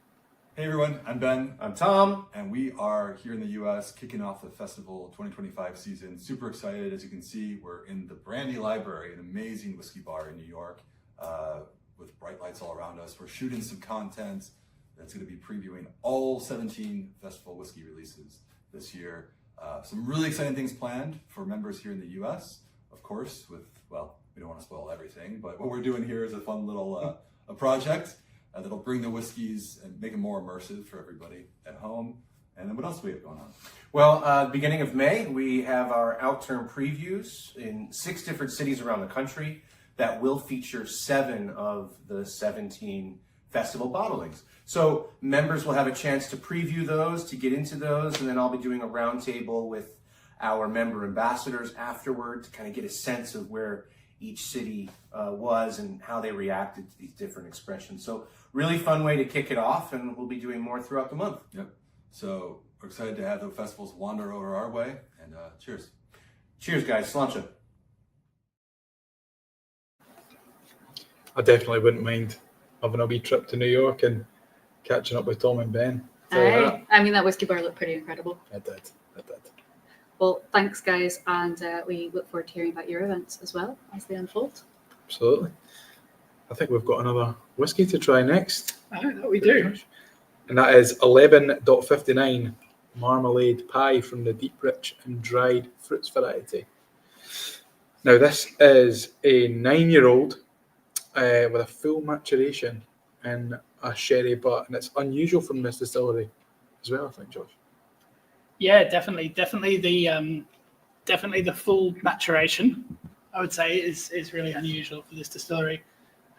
Hey everyone, I'm Ben. I'm Tom. And we are here in the US kicking off the festival 2025 season. Super excited. As you can see, we're in the Brandy Library, an amazing whiskey bar in New York with bright lights all around us. We're shooting some content that's going to be previewing all 17 festival whiskey releases this year. Some really exciting things planned for members here in the US, of course, well, we don't want to spoil everything, but what we're doing here is a fun little a project that'll bring the whiskeys and make it more immersive for everybody at home. And then what else do we have going on? Well, beginning of May, we have our out-term previews in 6 different cities around the country that will feature 7 of the 17 festival bottlings. So members will have a chance to preview those, to get into those, and then I'll be doing a roundtable with our member ambassadors afterward to kind of get a sense of where each city was and how they reacted to these different expressions. So really fun way to kick it off, and we'll be doing more throughout the month. Yep. So we're excited to have the festivals wander over our way, and cheers. Cheers, guys. Sláinte. I definitely wouldn't mind having a wee trip to New York and catching up with Tom and Ben. Aye. I mean, that whiskey bar looked pretty incredible. It did. Well, thanks, guys, and we look forward to hearing about your events as well as they unfold. Absolutely. I think we've got another whiskey to try next. Oh, that we do. And that is 11.59 Marmalade Pie from the Deep Rich and Dried Fruits variety. Now, this is a 9-year-old with a full maturation in a sherry butt, and it's unusual from this distillery as well, I think, Josh. Yeah, definitely the full maturation, I would say, is really unusual for this distillery.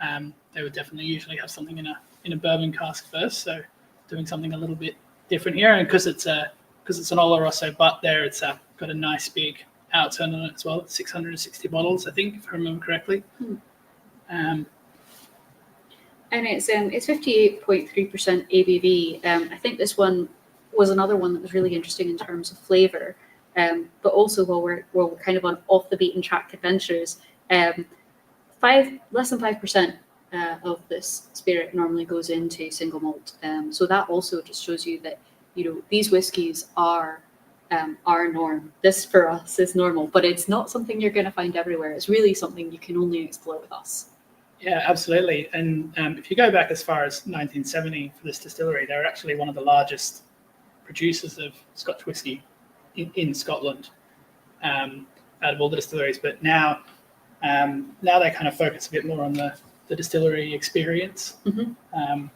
They would definitely usually have something in a bourbon cask first, so doing something a little bit different here. And because it's an Oloroso butt there, it's got a nice big outturn on it as well. 660 bottles, I think, if I remember correctly. And it's 58.3% ABV. I think this one was another one that was really interesting in terms of flavour, but also while we're kind of on off the beaten track adventures, less than 5% of this spirit normally goes into single malt. So that also just shows you that these whiskies are norm. This for us is normal, but it's not something you're going to find everywhere. It's really something you can only explore with us. Yeah, absolutely. And if you go back as far as 1970 for this distillery, they're actually one of the largest producers of Scotch whisky in Scotland, out of all the distilleries. But now they kind of focus a bit more on the distillery experience. Mm-hmm.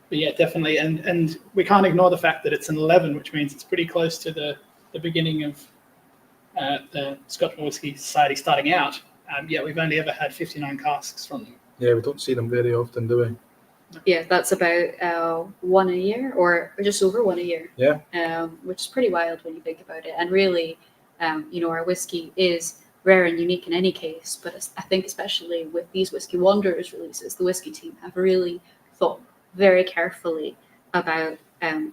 But yeah, definitely. And we can't ignore the fact that it's an 11, which means it's pretty close to the beginning of the Scotch Whisky Society starting out. Yet we've only ever had 59 casks from them. Yeah, we don't see them very often, do we? Yeah, that's about one a year, or just over one a year. Yeah. Which is pretty wild when you think about it. And really, our whiskey is rare and unique in any case, but I think especially with these Whisky Wanderers releases, the whiskey team have really thought very carefully about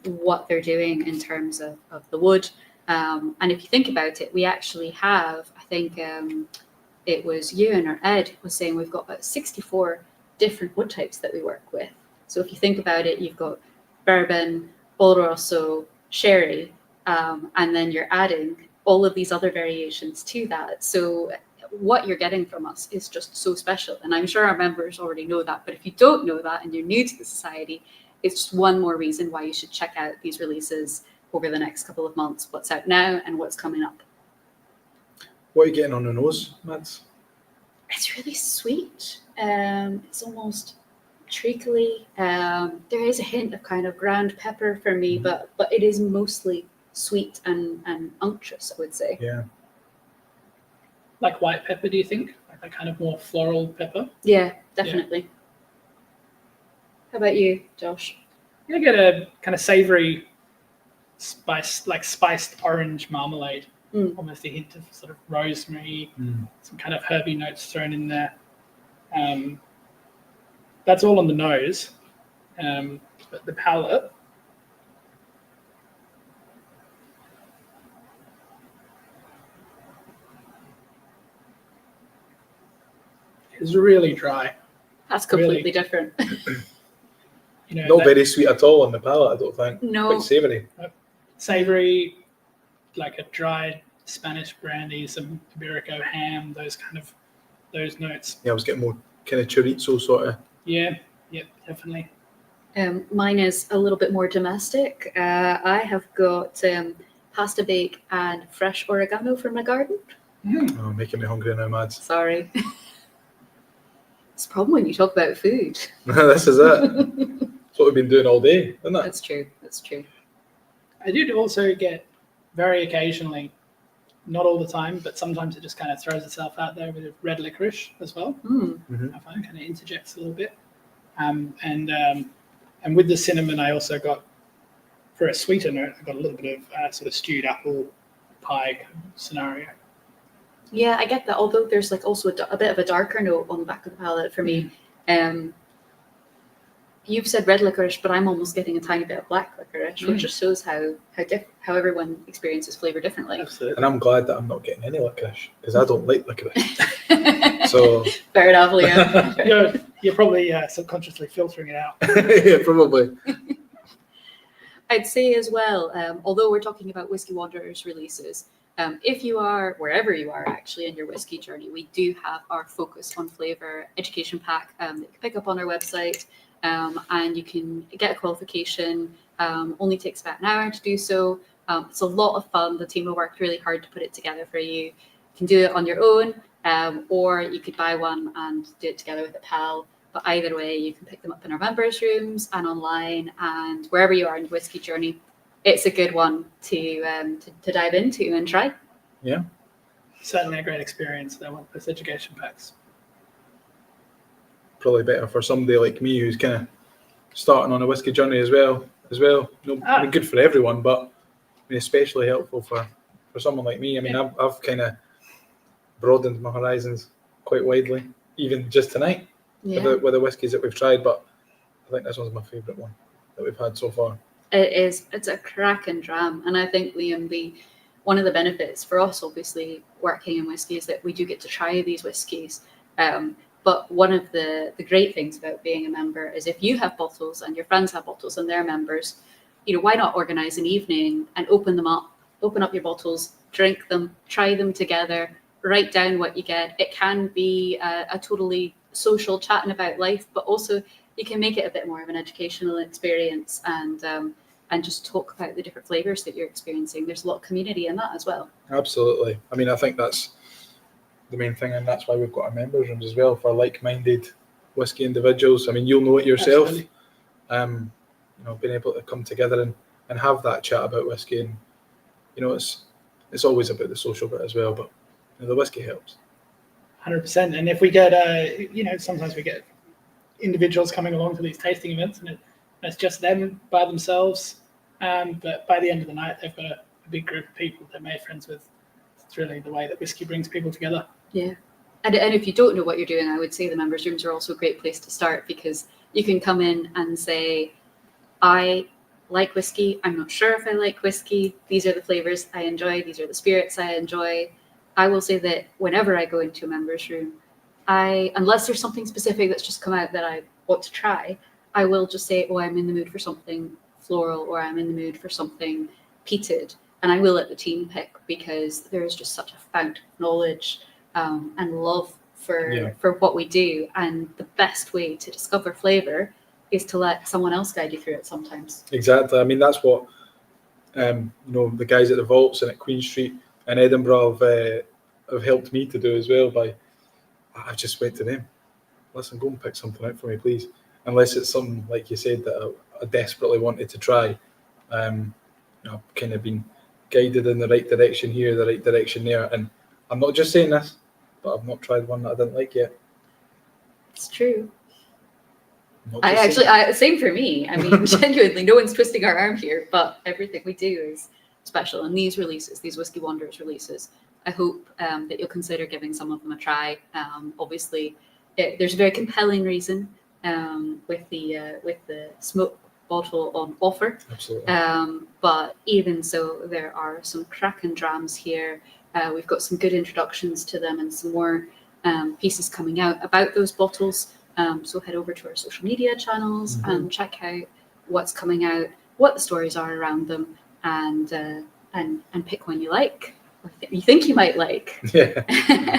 what they're doing in terms of the wood. And if you think about it, we actually have, I think it was Ewan or Ed was saying we've got about 64 different wood types that we work with. So if you think about it, you've got bourbon, Oloroso, sherry, and then you're adding all of these other variations to that. So what you're getting from us is just so special. And I'm sure our members already know that. But if you don't know that and you're new to the society, it's just one more reason why you should check out these releases over the next couple of months, what's out now and what's coming up. What are you getting on the nose, Mads? It's really sweet. It's almost treacly. There is a hint of kind of ground pepper for me, but it is mostly sweet and unctuous, I would say. Yeah. Like white pepper, do you think? Like that kind of more floral pepper? Yeah, definitely. Yeah. How about you, Josh? I get a kind of savoury spice, like spiced orange marmalade. Almost a hint of sort of rosemary, some kind of herby notes thrown in there. That's all on the nose. But the palate, is really dry. That's completely Really. different. You know, Not that very sweet at all on the palate, I don't think. No. Quite savoury. savoury, like a dried Spanish brandy, some Iberico ham, those notes. Yeah, I was getting more kind of chorizo sort of. Yeah, definitely. Mine is a little bit more domestic. I have got pasta bake and fresh oregano from my garden. Oh, making me hungry now, Mads. Sorry. It's a problem when you talk about food. This is it. That's what we've been doing all day, isn't it? That's true. That's true. I did also get very occasionally, not all the time, but sometimes it just kind of throws itself out there with red licorice as well. Mm. I find it kind of interjects a little bit. And with the cinnamon, I also got, for a sweeter note, I got a little bit of sort of stewed apple pie scenario. Yeah, I get that. Although there's like also a bit of a darker note on the back of the palate for me. You've said red licorice, but I'm almost getting a tiny bit of black licorice, which just shows how everyone experiences flavour differently. Absolutely. And I'm glad that I'm not getting any licorice because I don't like licorice. So fair enough, Liam. You're probably subconsciously filtering it out. yeah, probably. I'd say as well, although we're talking about Whisky Wanderers releases, if you are, wherever you are actually in your whiskey journey, we do have our Focus on Flavour education pack that you can pick up on our website. And you can get a qualification. Only takes about an hour to do so. It's a lot of fun. The team have worked really hard to put it together for you. You can do it on your own, or you could buy one and do it together with a pal. But either way, you can pick them up in our members' rooms and online, and wherever you are in your whiskey journey, it's a good one to dive into and try. Yeah, Certainly a great experience. I want those education packs. probably better for somebody like me who's kind of starting on a whiskey journey as well. I mean, good for everyone, but I mean, especially helpful for someone like me. I mean, I've kind of broadened my horizons quite widely, even just tonight with the whiskies that we've tried. But I think this one's my favourite one that we've had so far. It is. It's a cracking dram, and I think, Liam, one of the benefits for us, obviously, working in whiskey is that we do get to try these whiskies. But one of the great things about being a member is if you have bottles and your friends have bottles and they're members, why not organise an evening and open up your bottles, drink them, try them together, write down what you get. It can be a totally social chatting about life, but also you can make it a bit more of an educational experience and just talk about the different flavours that you're experiencing. There's a lot of community in that as well. Absolutely. I mean, I think that's the main thing, and that's why we've got our members rooms as well for like-minded whiskey individuals. I mean, you'll know it yourself. Being able to come together and have that chat about whiskey, and it's always about the social bit as well, but the whiskey helps. 100%. And if we get sometimes we get individuals coming along to these tasting events and it's just them by themselves, but by the end of the night they've got a big group of people they're made friends with. It's really the way that whiskey brings people together. Yeah. And if you don't know what you're doing, I would say the members' rooms are also a great place to start, because you can come in and say, I like whiskey. I'm not sure if I like whiskey. These are the flavours I enjoy. These are the spirits I enjoy. I will say that whenever I go into a members' room, unless there's something specific that's just come out that I want to try, I will just say, I'm in the mood for something floral, or I'm in the mood for something peated. And I will let the team pick, because there is just such a fount of knowledge and love for what we do. And the best way to discover flavour is to let someone else guide you through it sometimes. Exactly. I mean, that's what the guys at the Vaults and at Queen Street in Edinburgh have helped me to do as well. I've just went to them. Listen, go and pick something out for me, please. Unless it's something, like you said, that I desperately wanted to try. I've kind of been guided in the right direction here, the right direction there. And I'm not just saying this, but I've not tried one that I didn't like yet. It's true. Same for me. I mean, genuinely, no one's twisting our arm here, but everything we do is special. And these releases, these Whisky Wanderers releases, I hope that you'll consider giving some of them a try. Obviously, there's a very compelling reason with the smoke bottle on offer. Absolutely. But even so, there are some cracking drams here. We've got some good introductions to them and some more pieces coming out about those bottles. So head over to our social media channels and check out what's coming out, what the stories are around them, and pick one you like, or you think you might like. Yeah,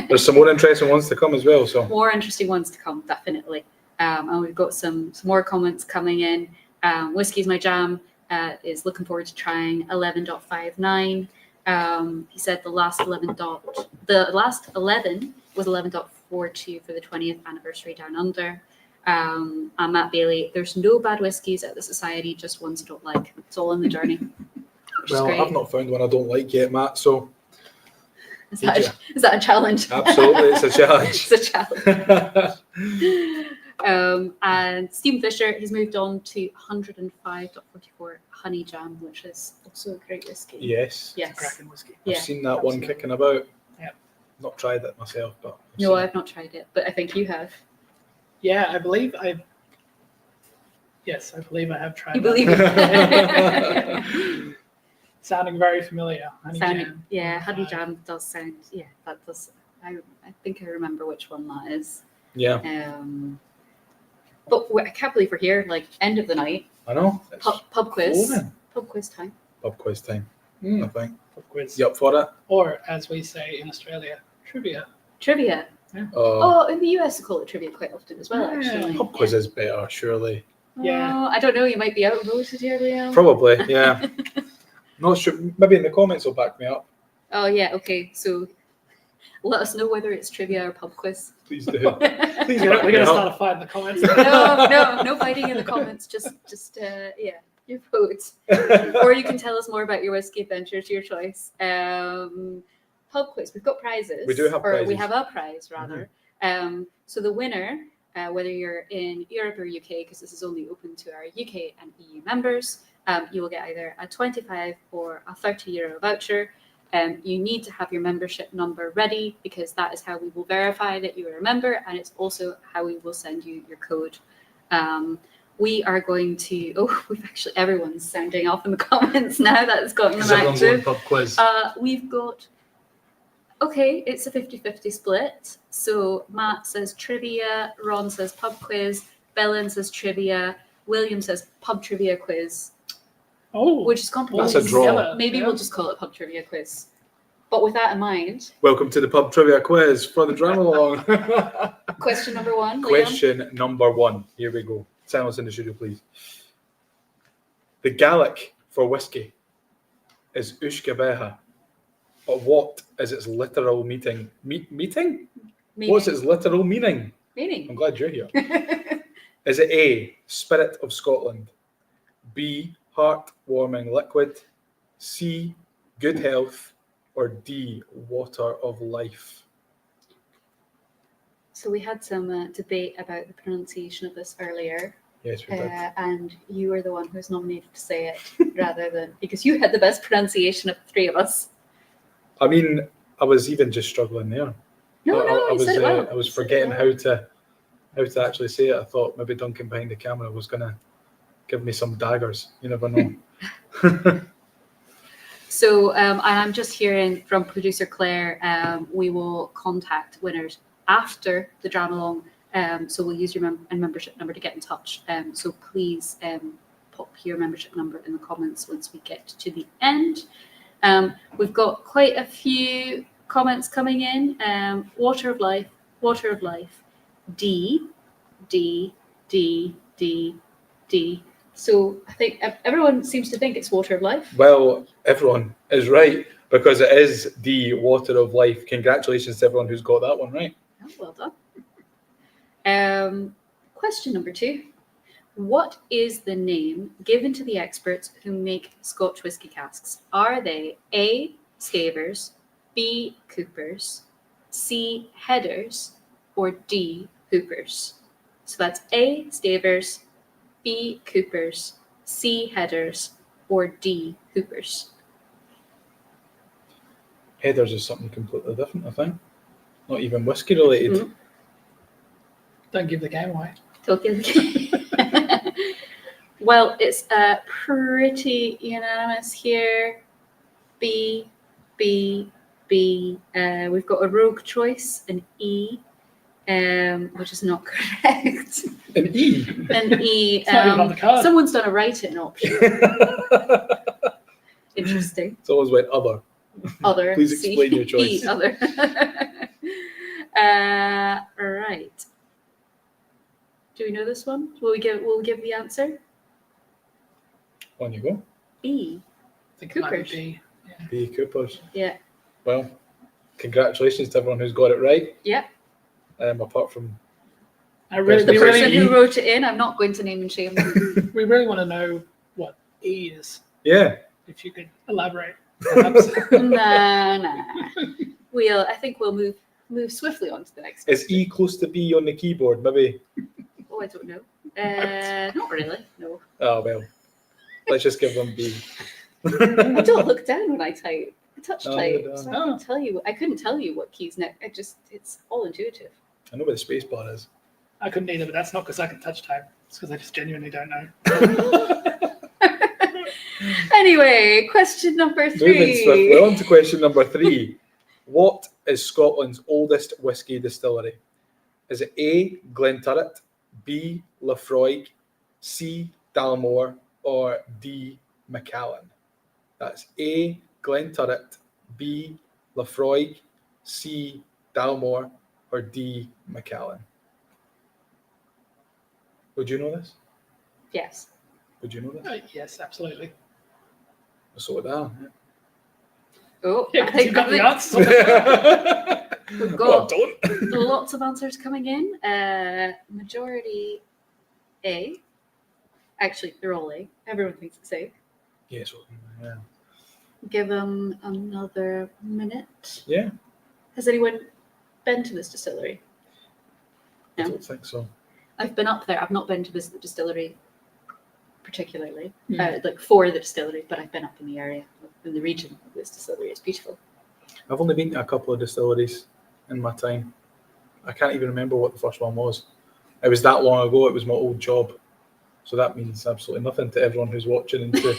there's some more interesting ones to come as well. So more interesting ones to come, definitely. And we've got some more comments coming in. Whiskey's My Jam is looking forward to trying 11.59. He said the last 11 was 11.42 for the 20th anniversary Down Under. And Matt Bailey, there's no bad whiskies at the Society, just ones you don't like. It's all in the journey. well, I've not found one I don't like yet, Matt. So is that a challenge? Absolutely, it's a challenge. It's a challenge. And Stephen Fisher, he's moved on to 105.44 Honey Jam, which is also a great whiskey. Yes. Yes. Cracking whiskey. I've seen that one kicking about. Yeah. Not tried it myself, but no, I've not tried it, but I think you have. Yeah, I believe I have tried. You believe it? Sounding very familiar. Jam. Yeah, Honey Jam does sound. Yeah, that does. I think I remember which one that is. Yeah. But I can't believe we're here. Like end of the night. I know. Pub quiz. Golden. Pub quiz time. Pub quiz time. I think. Pub quiz. You up for it? Or as we say in Australia, trivia. Trivia. Yeah. In the US they call it trivia quite often as well. Actually. Pub quiz is better, surely. Yeah. I don't know. You might be outvoted here, Liam. Probably. Yeah. Not sure. Maybe in the comments will back me up. Oh yeah. Okay. So let us know whether it's trivia or pub quiz. Please do. Please We're going to start a fight in the comments. No fighting in the comments. Just your votes. Or you can tell us more about your whiskey adventures, your choice. Pub quiz. We've got prizes. We do have prizes. We have a prize rather. So the winner, whether you're in Europe or UK, because this is only open to our UK and EU members, you will get either a 25 or a €30 voucher. You need to have your membership number ready because that is how we will verify that you are a member, and it's also how we will send you your code. We are going to. Everyone's sounding off in the comments now. That has gotten them active. Pub quiz. We've got. Okay, it's a 50-50 split. So Matt says trivia, Ron says pub quiz, Bellin says trivia, William says pub trivia quiz. Oh, which is complicated. That's a draw. Maybe we'll just call it pub trivia quiz. But with that in mind, welcome to the pub trivia quiz for the Dram-along. question number one. Question number one. Here we go. Silence in the studio, please. The Gaelic for whiskey is Ushkabeha. But what is its literal meaning? Meeting? What's its literal meaning? Meaning. I'm glad you're here. Is it A, Spirit of Scotland, B, Heart-warming liquid, C, good health, or D, water of life? So we had some debate about the pronunciation of this earlier. Yes, we did. And you were the one who was nominated to say it rather than because you had the best pronunciation of the three of us. I mean, I was even just struggling there. I was said it well. I was forgetting how to actually say it. I thought maybe Duncan behind the camera was gonna give me some daggers. You never know. So I'm just hearing from producer Claire. We will contact winners after the Dram-along. So we'll use your membership number to get in touch. So please pop your membership number in the comments once we get to the end. We've got quite a few comments coming in. Water of life, D. So I think everyone seems to think it's water of life. Well, everyone is right because it is the water of life. Congratulations to everyone who's got that one right. Oh, well done. Question number 2. What is the name given to the experts who make Scotch whisky casks? Are they A, stavers, B, coopers, C, headers, or D, hoopers? So that's A, stavers, B, coopers, C, headers, or D, hoopers. Headers is something completely different, I think. Not even whiskey related. Mm-hmm. Don't give the game away. Don't give the game. Well, it's pretty unanimous here. B. We've got a rogue choice, an E. which is not correct. An E. An E. It's not even on the card. Someone's done a write-in option. Interesting. It's always went other. Other. Please explain C, your choice. E, other. Right. Do we know this one? Will we give the answer? On you go. E. I think it might be Coopers. B. B. Coopers. Yeah. Well, congratulations to everyone who's got it right. Yeah. Apart from I really, The we, person really, who wrote it in, I'm not going to name and shame them. we really want to know what E is. yeah. If you could elaborate, perhaps. Nah. I think we'll move swiftly on to the next. Is E close to B on the keyboard? Maybe. Oh, I don't know. Not really. No. Oh well. Let's just give them B. I don't look down when I type. I touch No, type. you don't. So I couldn't tell you what keys next. It's all intuitive. I know where the space bar is. I couldn't either, but that's not because I can touch type. It's because I just genuinely don't know. Anyway, question number Moving swiftly 3. on to question number 3. What is Scotland's oldest whisky distillery? Is it A. Glenturret, B. Laphroaig, C. Dalmore, or D. Macallan? That's A. Glenturret, B. Laphroaig, C. Dalmore, or D. Macallan. Would you know this? Yes. Would you know this? Yes, absolutely. So would I. Oh, Yeah, I 'cause think you've got the answer. we've Well, got don't. lots of answers coming in. Majority A. Actually, they're all A. Everyone thinks it's A. Yes. Yeah. Give them another minute. Yeah. Has anyone been to this distillery? I No. don't think so. I've been up there. I've not been to visit the distillery particularly, Mm. like for the distillery, but I've been up in the area, in the region of this distillery. It's beautiful. I've only been to a couple of distilleries in my time. I can't even remember what the first one was. It was that long ago. It was my old job. So that means absolutely nothing to everyone who's watching and to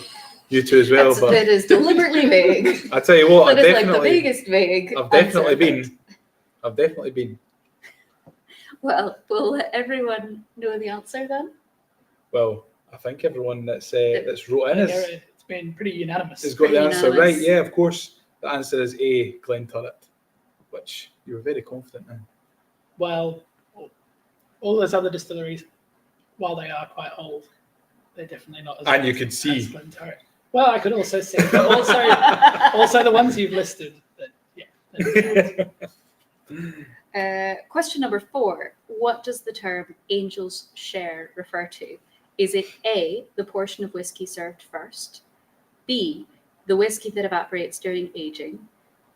you two as well. But That is deliberately vague. I tell you what, That I've is like the definitely, biggest vague. I've definitely answer. been. I've definitely been. Well, we'll let everyone know the answer then. Well, I think everyone that's wrote in It's been pretty unanimous. has got the Pretty answer unanimous. right. Yeah, of course. The answer is A. Glenturret, which you were very confident in. Well, all those other distilleries, while they are quite old, they're definitely not as And old you could see. as Glenturret. Well, I could also see, but also the ones you've listed. That, yeah. Question number 4. What does the term angel's share refer to? Is it A, the portion of whiskey served first, B, the whiskey that evaporates during aging,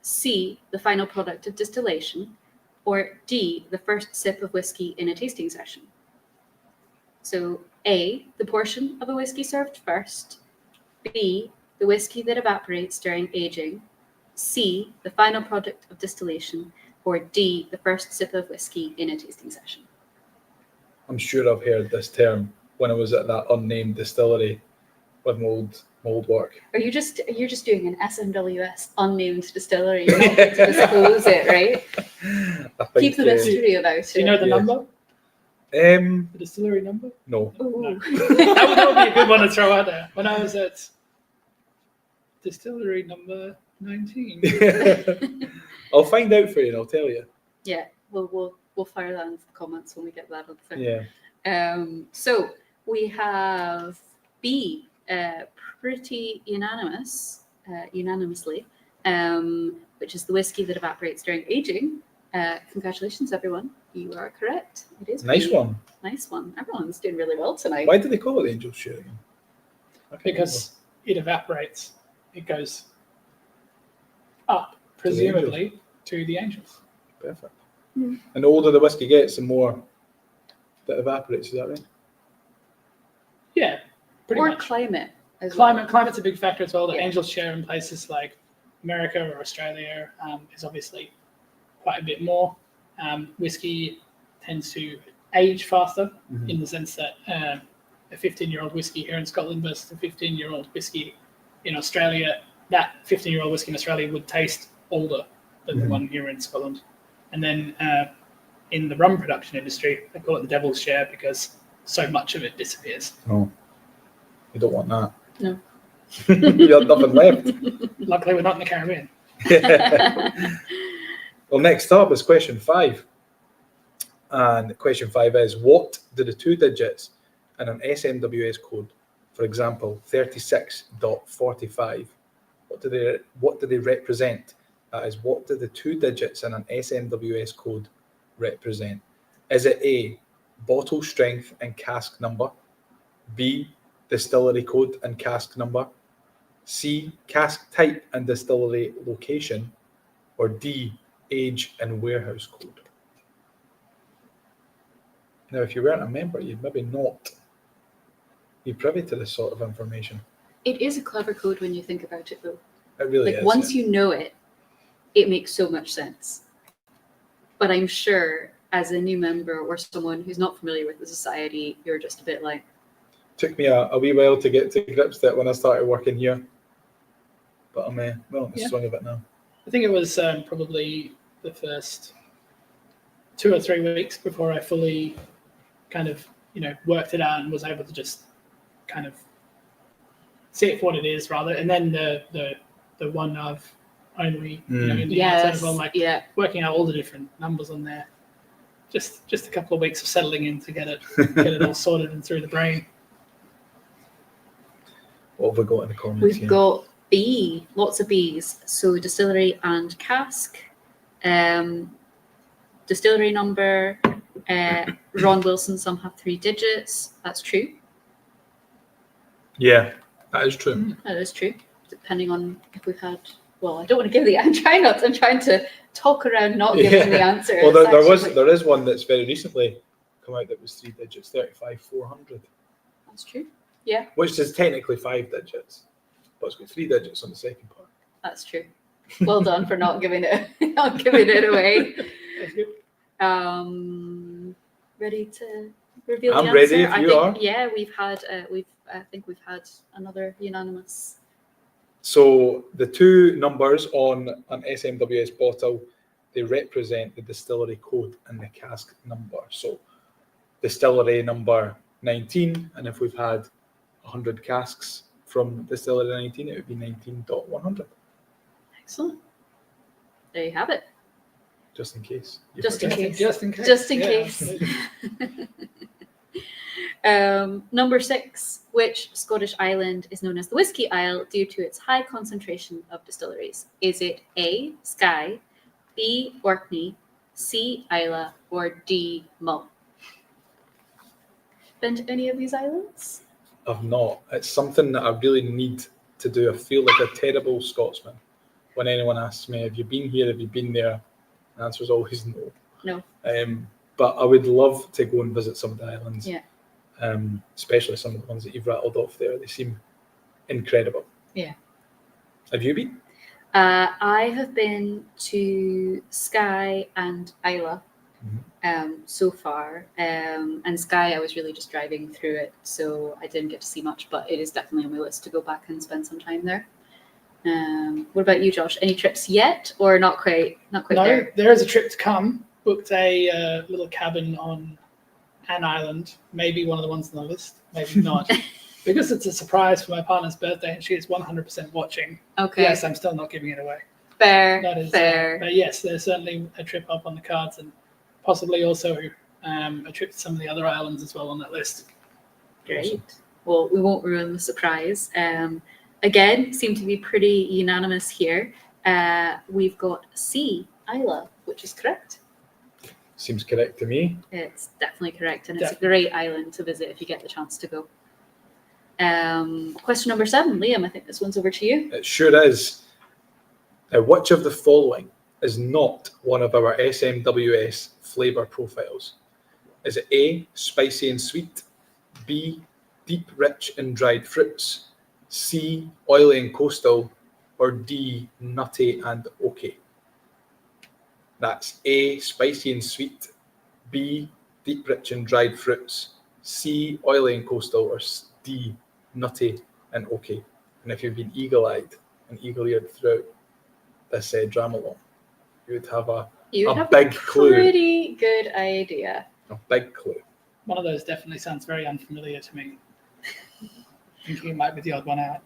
C, the final product of distillation, or D, the first sip of whiskey in a tasting session? So A, the portion of a whiskey served first, B, the whiskey that evaporates during aging, C, the final product of distillation, or D, the first sip of whiskey in a tasting session. I'm sure I've heard this term when I was at that unnamed distillery with mold work. You're just doing an SMWS unnamed distillery. You're not going to disclose it, right? I think, Keep the mystery about it. Do you know the Yeah. number? The The distillery number? no. Ooh. No. that would be a good one to throw out there. When I was at distillery number 19. I'll find out for you and I'll tell you. Yeah, we'll fire that into the comments when we get that on the thing. Yeah. So we have B, pretty unanimously, which is the whiskey that evaporates during aging. Congratulations, everyone. You are correct. It is Nice B. one. Nice one. Everyone's doing really well tonight. Why do they call it the angel's share again? I can't Because it evaporates. It goes up, presumably, to the angels. remember. Perfect. Mm. And the older the whiskey gets, the more that evaporates. Is that right? Yeah, pretty or much. climate as well. Climate's a big factor as well. The Yeah. angels share in places like America or Australia is obviously quite a bit more. Whiskey tends to age faster Mhm. in the sense that a 15-year-old whiskey here in Scotland versus a 15-year-old whiskey in Australia, that 15-year-old whiskey in Australia would taste older than the Mhm. one here in Scotland. And then in the rum production industry, they call it the devil's share because so much of it disappears. No, you don't want that. No. You have nothing left. Luckily, we're not in the Caribbean. Well, next up is question 5. And question 5 is, what do the 2 digits in an SMWS code, for example, 36.45, what do they represent? That is, what do the 2 digits in an SMWS code represent? Is it A, bottle strength and cask number, B, distillery code and cask number, C, cask type and distillery location, or D, age and warehouse code? Now, if you weren't a member, you'd maybe not be privy to this sort of information. It is a clever code when you think about it, though. It really Like is. once you know it, it makes so much sense. But I'm sure as a new member or someone who's not familiar with the society, you're just a bit like... Took me a wee while to get to grips with it when I started working here. But I'm well in the swing of it now. I think it was probably the first 2 or 3 weeks before I fully kind of, worked it out and was able to just kind of see it for what it is rather. And then the one I've only, in the Yes, well, like working out all the different numbers on there. Just a couple of weeks of settling in to get it all sorted and through the brain. What have we got in the comments We've here? got B, lots of Bs. So distillery and cask, distillery number, Ron Wilson, some have 3 digits. That's true. Yeah, that is true. That is true. Depending on if we've had... Well, I don't want to give I'm trying to talk around not giving the answer. Well, It's there is one that's very recently come out that was 3 digits, 35,400. That's true. Yeah, Which is technically 5 digits, but it's got 3 digits on the second part. that's true. Well done for not giving it away. Ready to reveal the I'm answer? ready if you are. Yeah, I think we've had another unanimous. So the 2 numbers on an SMWS bottle, they represent the distillery code and the cask number. So distillery number 19, and if we've had 100 casks from distillery 19, it would be 19.100. Excellent. There you have it. Just in case. Just in case. Just in case. Just in Yeah, case. absolutely. Number 6, which Scottish island is known as the Whisky Isle due to its high concentration of distilleries? Is it A, Skye, B, Orkney, C, Islay, or D, Mull? Been to any of these islands? I've not. It's something that I really need to do. I feel like a terrible Scotsman when anyone asks me, have you been here? Have you been there? The answer is always no. No. But I would love to go and visit some of the islands. Yeah. Especially some of the ones that you've rattled off there. They seem incredible. Yeah. Have you been? I have been to Skye and Islay so far. And Skye, I was really just driving through it, so I didn't get to see much, but it is definitely on my list to go back and spend some time there. What about you, Josh? Any trips yet, or not quite No, there? there is a trip to come. Booked a little cabin on an island, maybe one of the ones on the list, maybe not. Because it's a surprise for my partner's birthday and she is 100% watching. Okay. Yes, I'm still not giving it away. Fair. That is fair. but yes, there's certainly a trip up on the cards and possibly also a trip to some of the other islands as well on that list. Great. Well, we won't ruin the surprise. Again, seem to be pretty unanimous here. We've got C, Islay, which is correct. Seems correct to me. It's definitely correct, and it's a great island to visit if you get the chance to go. Question number 7, Liam, I think this one's over to you. It sure is. Now, which of the following is not one of our SMWS flavour profiles? Is it A, spicy and sweet, B, deep, rich and dried fruits, C, oily and coastal, or D, nutty and oaky? That's A, spicy and sweet, B, deep, rich and dried fruits, C, oily and coastal, or D, nutty and oaky. And if you've been eagle-eyed and eagle-eared throughout this Dram-along, you would have a You A have big a clue. pretty good idea. A big clue. One of those definitely sounds very unfamiliar to me. Thinking it might be the odd one out.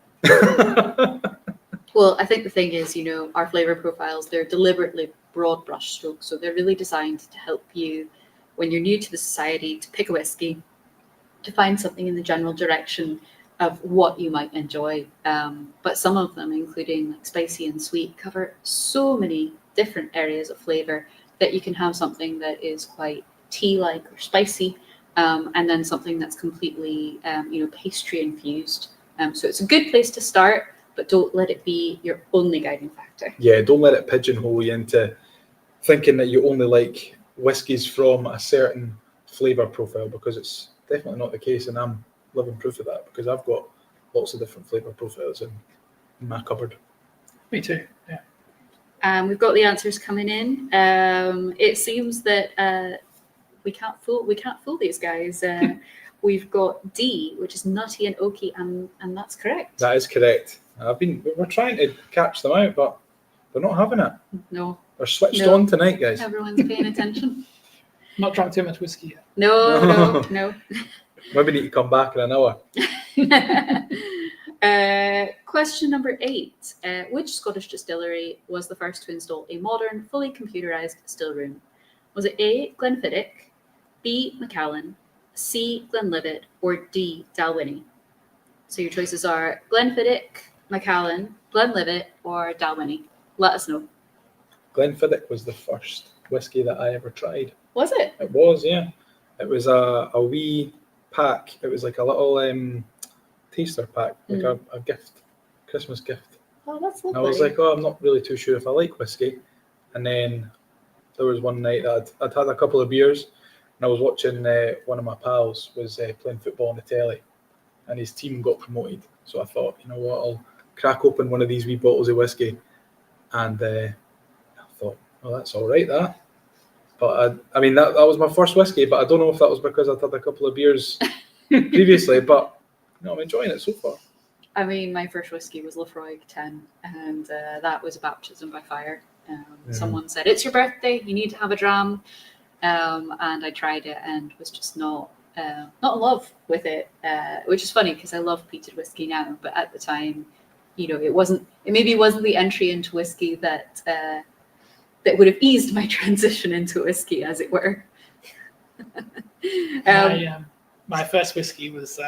Well, I think the thing is, our flavor profiles, they're deliberately broad brush strokes. So they're really designed to help you when you're new to the society to pick a whiskey, to find something in the general direction of what you might enjoy. But some of them, including like spicy and sweet, cover so many different areas of flavor that you can have something that is quite tea-like or spicy, and then something that's completely, pastry infused. So it's a good place to start, but don't let it be your only guiding factor. Yeah, don't let it pigeonhole you into thinking that you only like whiskies from a certain flavour profile, because it's definitely not the case, and I'm living proof of that because I've got lots of different flavour profiles in my cupboard. Me too, yeah. We've got the answers coming in. It seems that we can't fool these guys. We've got D, which is nutty and oaky, and that's correct. That is correct. We're trying to catch them out, but they're not having it. No. They're switched on tonight, guys. Everyone's paying attention. Not drunk too much whiskey yet. No. Maybe need to come back in an hour. Question number 8. Which Scottish distillery was the first to install a modern, fully computerized still room? Was it A, Glenfiddich, B, Macallan, C, Glenlivet, or D, Dalwhinnie? So your choices are Glenfiddich, Macallan, Glenlivet, or Dalwhinnie. Let us know. Glenfiddich was the first whiskey that I ever tried. Was it? It was, yeah. It was a wee pack. It was like a little taster pack, like a gift, Christmas gift. Oh, that's lovely. And I was like, I'm not really too sure if I like whiskey. And then there was one night that I'd had a couple of beers, and I was watching one of my pals was playing football on the telly, and his team got promoted. So I thought, you know what, I'll crack open one of these wee bottles of whiskey. And I thought, well, that's all right, that. But I mean, that was my first whiskey, but I don't know if that was because I'd had a couple of beers previously, but I'm enjoying it so far. I mean, my first whiskey was Lafroig 10, and that was a baptism by fire. Someone said, it's your birthday, you need to have a dram. And I tried it and was just not in love with it, which is funny because I love peated whiskey now, but at the time, it maybe wasn't the entry into whiskey that would have eased my transition into whiskey, as it were. My first whiskey was,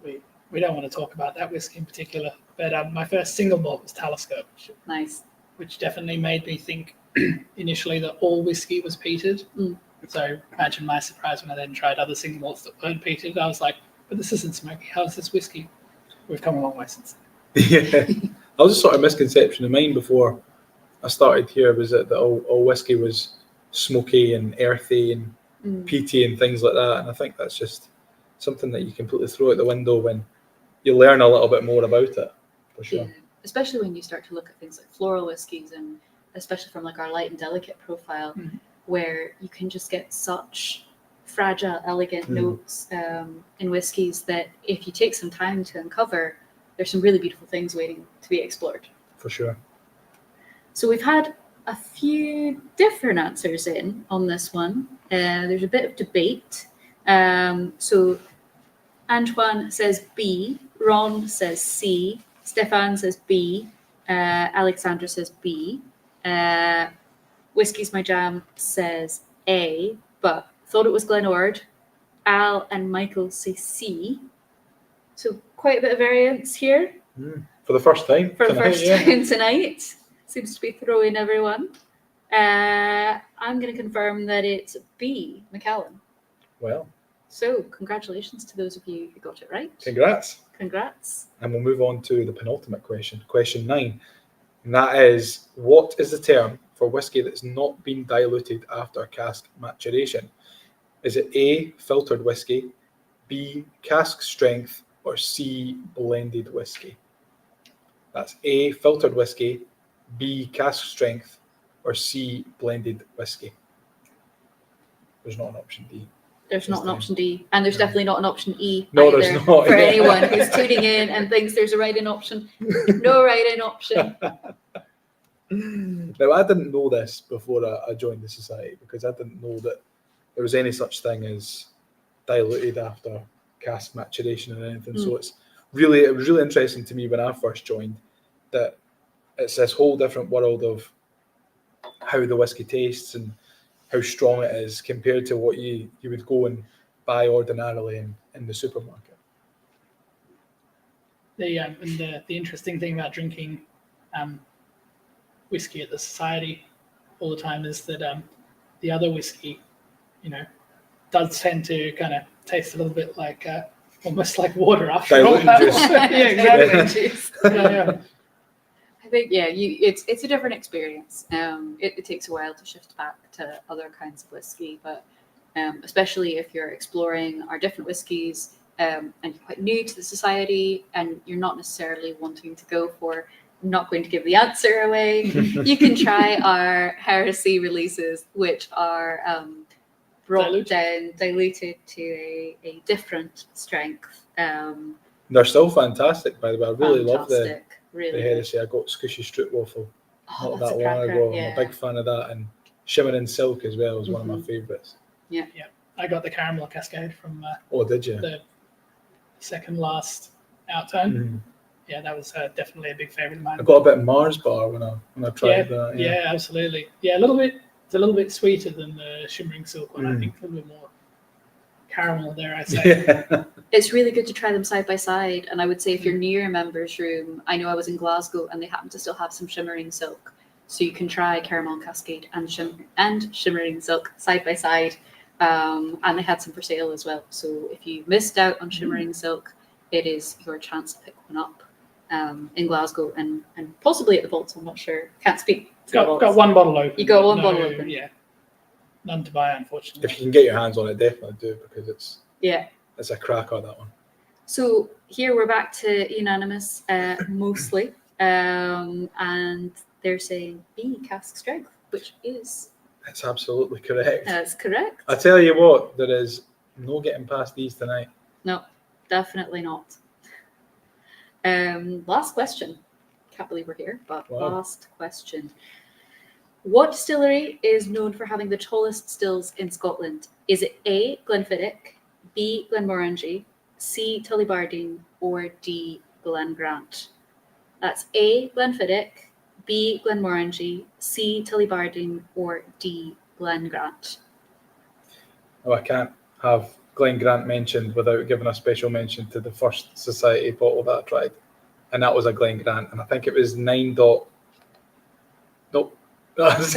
we don't want to talk about that whiskey in particular, but my first single malt was Telescope. Nice. Which definitely made me think initially that all whiskey was peated. So imagine my surprise when I then tried other single malts that weren't peated. I was like, but this isn't smoky. How is this whiskey? We've come a long way since then. Yeah. That was a sort of misconception of mine before I started here, was that all whiskey was smoky and earthy and peaty and things like that. And I think that's just something that you completely throw out the window when you learn a little bit more about it, for sure. Yeah. Especially when you start to look at things like floral whiskies, and especially from like our light and delicate profile, where you can just get such fragile, elegant notes in whiskies that if you take some time to uncover, there's some really beautiful things waiting to be explored. For sure. So we've had a few different answers in on this one. There's a bit of debate. So Antoine says B, Ron says C, Stefan says B, Alexandra says B, Whiskey's My Jam says A, but thought it was Glenord. Al and Michael say C. So quite a bit of variance here. For the first time. For the first time tonight. Seems to be throwing everyone. I'm going to confirm that it's B, Macallan. Well. So congratulations to those of you who got it right. Congrats. And we'll move on to the penultimate question, question 9. And that is, what is the term for whiskey that's not been diluted after cask maturation? Is it A, filtered whiskey, B, cask strength, or C, blended whiskey? That's A, filtered whiskey, B, cask strength, or C, blended whiskey. There's not an option D. There's not an option D, and there's definitely not an option E either, there's not. For anyone who's tuning in and thinks there's a write-in option. No write-in option. Now, I didn't know this before I joined the society, because I didn't know that there was any such thing as diluted after cask maturation or anything. So it was really interesting to me when I first joined that it's this whole different world of how the whiskey tastes and how strong it is compared to what you would go and buy ordinarily in the supermarket. The interesting thing about drinking whiskey at the society all the time is that the other whiskey, does tend to kind of taste a little bit like almost like water after all. Diluted juice. Yeah, exactly. Yeah. I think it's a different experience. It takes a while to shift back to other kinds of whiskey, but especially if you're exploring our different whiskies and you're quite new to the society and you're not necessarily wanting to go for, I'm not going to give the answer away. You can try our heresy releases, which are brought down, diluted to a different strength. They're still fantastic, by the way. I really love the really heresy. I got Scooshy Street Waffle not that's that a long cracker, ago. yeah. I'm a big fan of that, and Shimmering Silk as well is one of my favourites. Yeah. I got the caramel cascade from Oh, did you? the second last outturn. Yeah, that was definitely a big favourite of mine. I got a bit of Mars bar when I tried that. Yeah, absolutely. Yeah, it's a little bit sweeter than the Shimmering Silk one. I think a little bit more caramel there, I'd say. Yeah. It's really good to try them side by side. And I would say if you're near a member's room, I know I was in Glasgow and they happen to still have some Shimmering Silk. So you can try Caramel Cascade and Shimmering Silk side by side. And they had some for sale as well. So if you missed out on Shimmering Silk, it is your chance to pick one up in Glasgow and possibly at the Vaults. I'm not sure. Can't speak to the Vaults. Got one bottle open. You got one bottle open. Yeah. None to buy, unfortunately. If you can get your hands on it, definitely do, because it's a cracker, that one. So here we're back to unanimous, mostly. And they're saying B, cask strength, which is... That's absolutely correct. That's correct. I tell you what, there is no getting past these tonight. No, definitely not. Last question. Can't believe we're here, but last question. What distillery is known for having the tallest stills in Scotland? Is it A, Glenfiddich, B, Glenmorangie, C, Tullibardine, or D, Glengrant? That's A, Glenfiddich, B, Glenmorangie, C, Tullibardine, or D, Glengrant. Oh, I can't have Glengrant mentioned without giving a special mention to the first society bottle that I tried, and that was a Glengrant, and I think it was 9. Nope. It was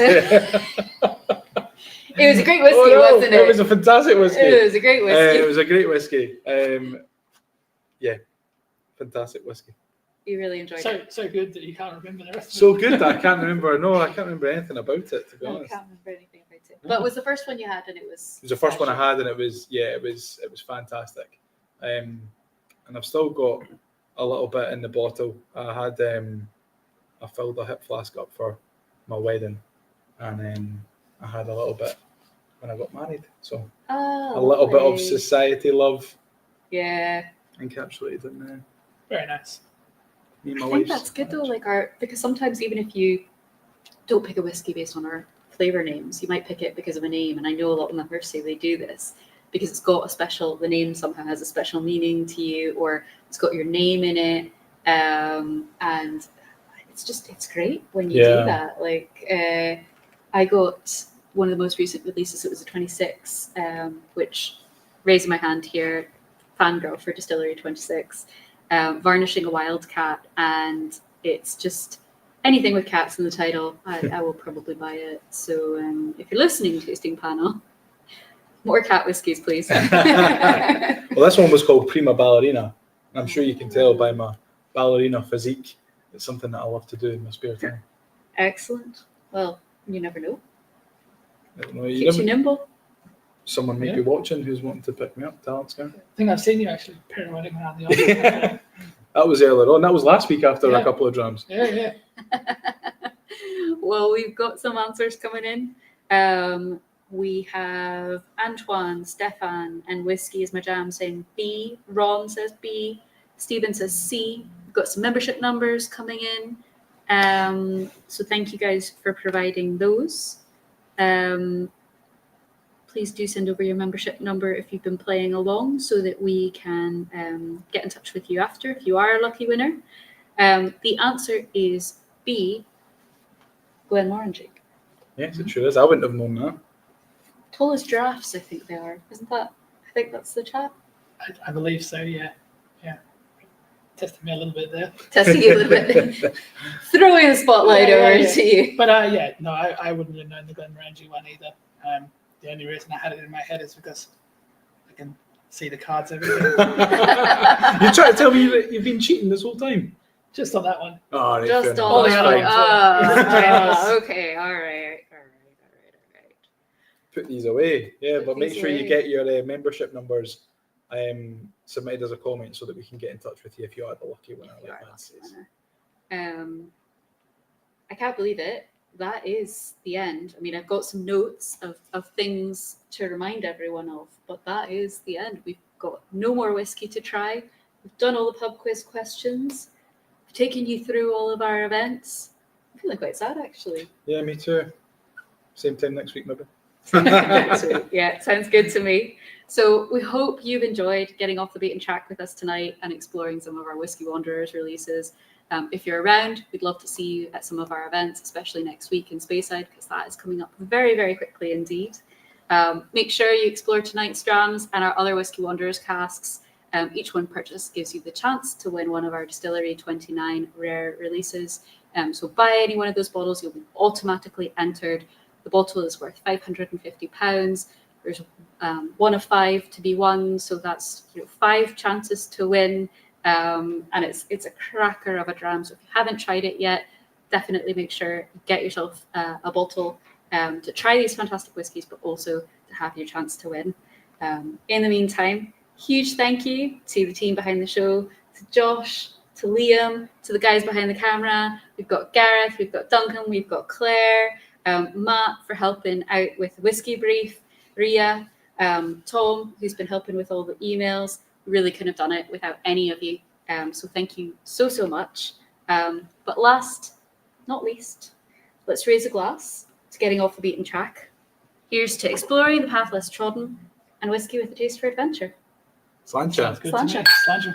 a great whiskey, wasn't it? It was a fantastic whiskey. It was a great whiskey. It was a great whiskey. Fantastic whiskey. You really enjoyed it. So good that you can't remember the rest of it. So good that I can't remember. No, I can't remember anything about it, to be honest. I can't remember anything about it. But it was the first one you had, and it was... It was the first one I had, and it was fantastic. And I've still got a little bit in the bottle. I filled a hip flask up for my wedding, and then I had a little bit when I got married. So a little bit of society love. Yeah. Encapsulated in there. Very nice. Me and my I think wife's that's good though, because sometimes even if you don't pick a whiskey based on our flavour names, you might pick it because of a name. And I know a lot of members say they do this because it's got the name somehow has a special meaning to you, or it's got your name in it. And it's great when you do that. Like I got one of the most recent releases, it was a 26, which, raising my hand here, fangirl for Distillery 26, varnishing a wildcat, and it's just anything with cats in the title, I will probably buy it. So if you're listening, tasting panel, more cat whiskies, please. Well, this one was called Prima Ballerina. I'm sure you can tell by my ballerina physique. It's something that I love to do in my spare time. Excellent. Well, you never know. Keeps you nimble. Someone may be watching who's wanting to pick me up, talent scout. I think I've seen you actually pirouetting around the office. That was earlier on. That was last week after a couple of drams. Yeah. Well, we've got some answers coming in. We have Antoine, Stefan, and Whiskey is my jam saying B. Ron says B. Stephen says C. We've got some membership numbers coming in. So thank you guys for providing those. Please do send over your membership number if you've been playing along so that we can get in touch with you after if you are a lucky winner. The answer is B, Glenmorangie. Yes, it sure is. I wouldn't have known that. Tallest giraffes, I think they are. Isn't that? I think that's the chat. I believe so, yeah. Testing me a little bit there. Testing you a little bit. Throwing the spotlight over to you. But no, I wouldn't have known the Glenmorangie one either. The only reason I had it in my head is because I can see the cards everywhere. You're trying to tell me that you've been cheating this whole time? Just on that one. Oh, right, Just fair on enough. okay, all right. Put these away. Yeah, but make these sure you away. get your membership numbers submitted as a comment so that we can get in touch with you if you are the lucky winner. You Like are Matt says. lucky winner. I can't believe it. That is the end. I mean, I've got some notes of things to remind everyone of, but that is the end. We've got no more whiskey to try. We've done all the pub quiz questions. We've taken you through all of our events. I'm feeling quite sad, actually. Yeah, me too. Same time next week, maybe. Sweet. Yeah, sounds good to me. So we hope you've enjoyed getting off the beaten track with us tonight and exploring some of our Whisky Wanderers releases. If you're around, we'd love to see you at some of our events, especially next week in Speyside, because that is coming up very, very quickly indeed. Make sure you explore tonight's drams and our other Whisky Wanderers casks. Each one purchased gives you the chance to win one of our Distillery 29 rare releases. So buy any one of those bottles, you'll be automatically entered. The bottle is worth £550. There's 1 of 5 to be won, so that's 5 chances to win. And it's a cracker of a dram. So if you haven't tried it yet, definitely make sure you get yourself a bottle to try these fantastic whiskies, but also to have your chance to win. In the meantime, huge thank you to the team behind the show, to Josh, to Liam, to the guys behind the camera. We've got Gareth, we've got Duncan, we've got Claire, Matt for helping out with the whiskey brief, Ria, Tom, who's been helping with all the emails. We really couldn't have done it without any of you. So thank you so much. But last, not least, let's raise a glass to getting off the beaten track. Here's to exploring the path less trodden and whiskey with a taste for adventure. Slancha. Good to me. Slancha.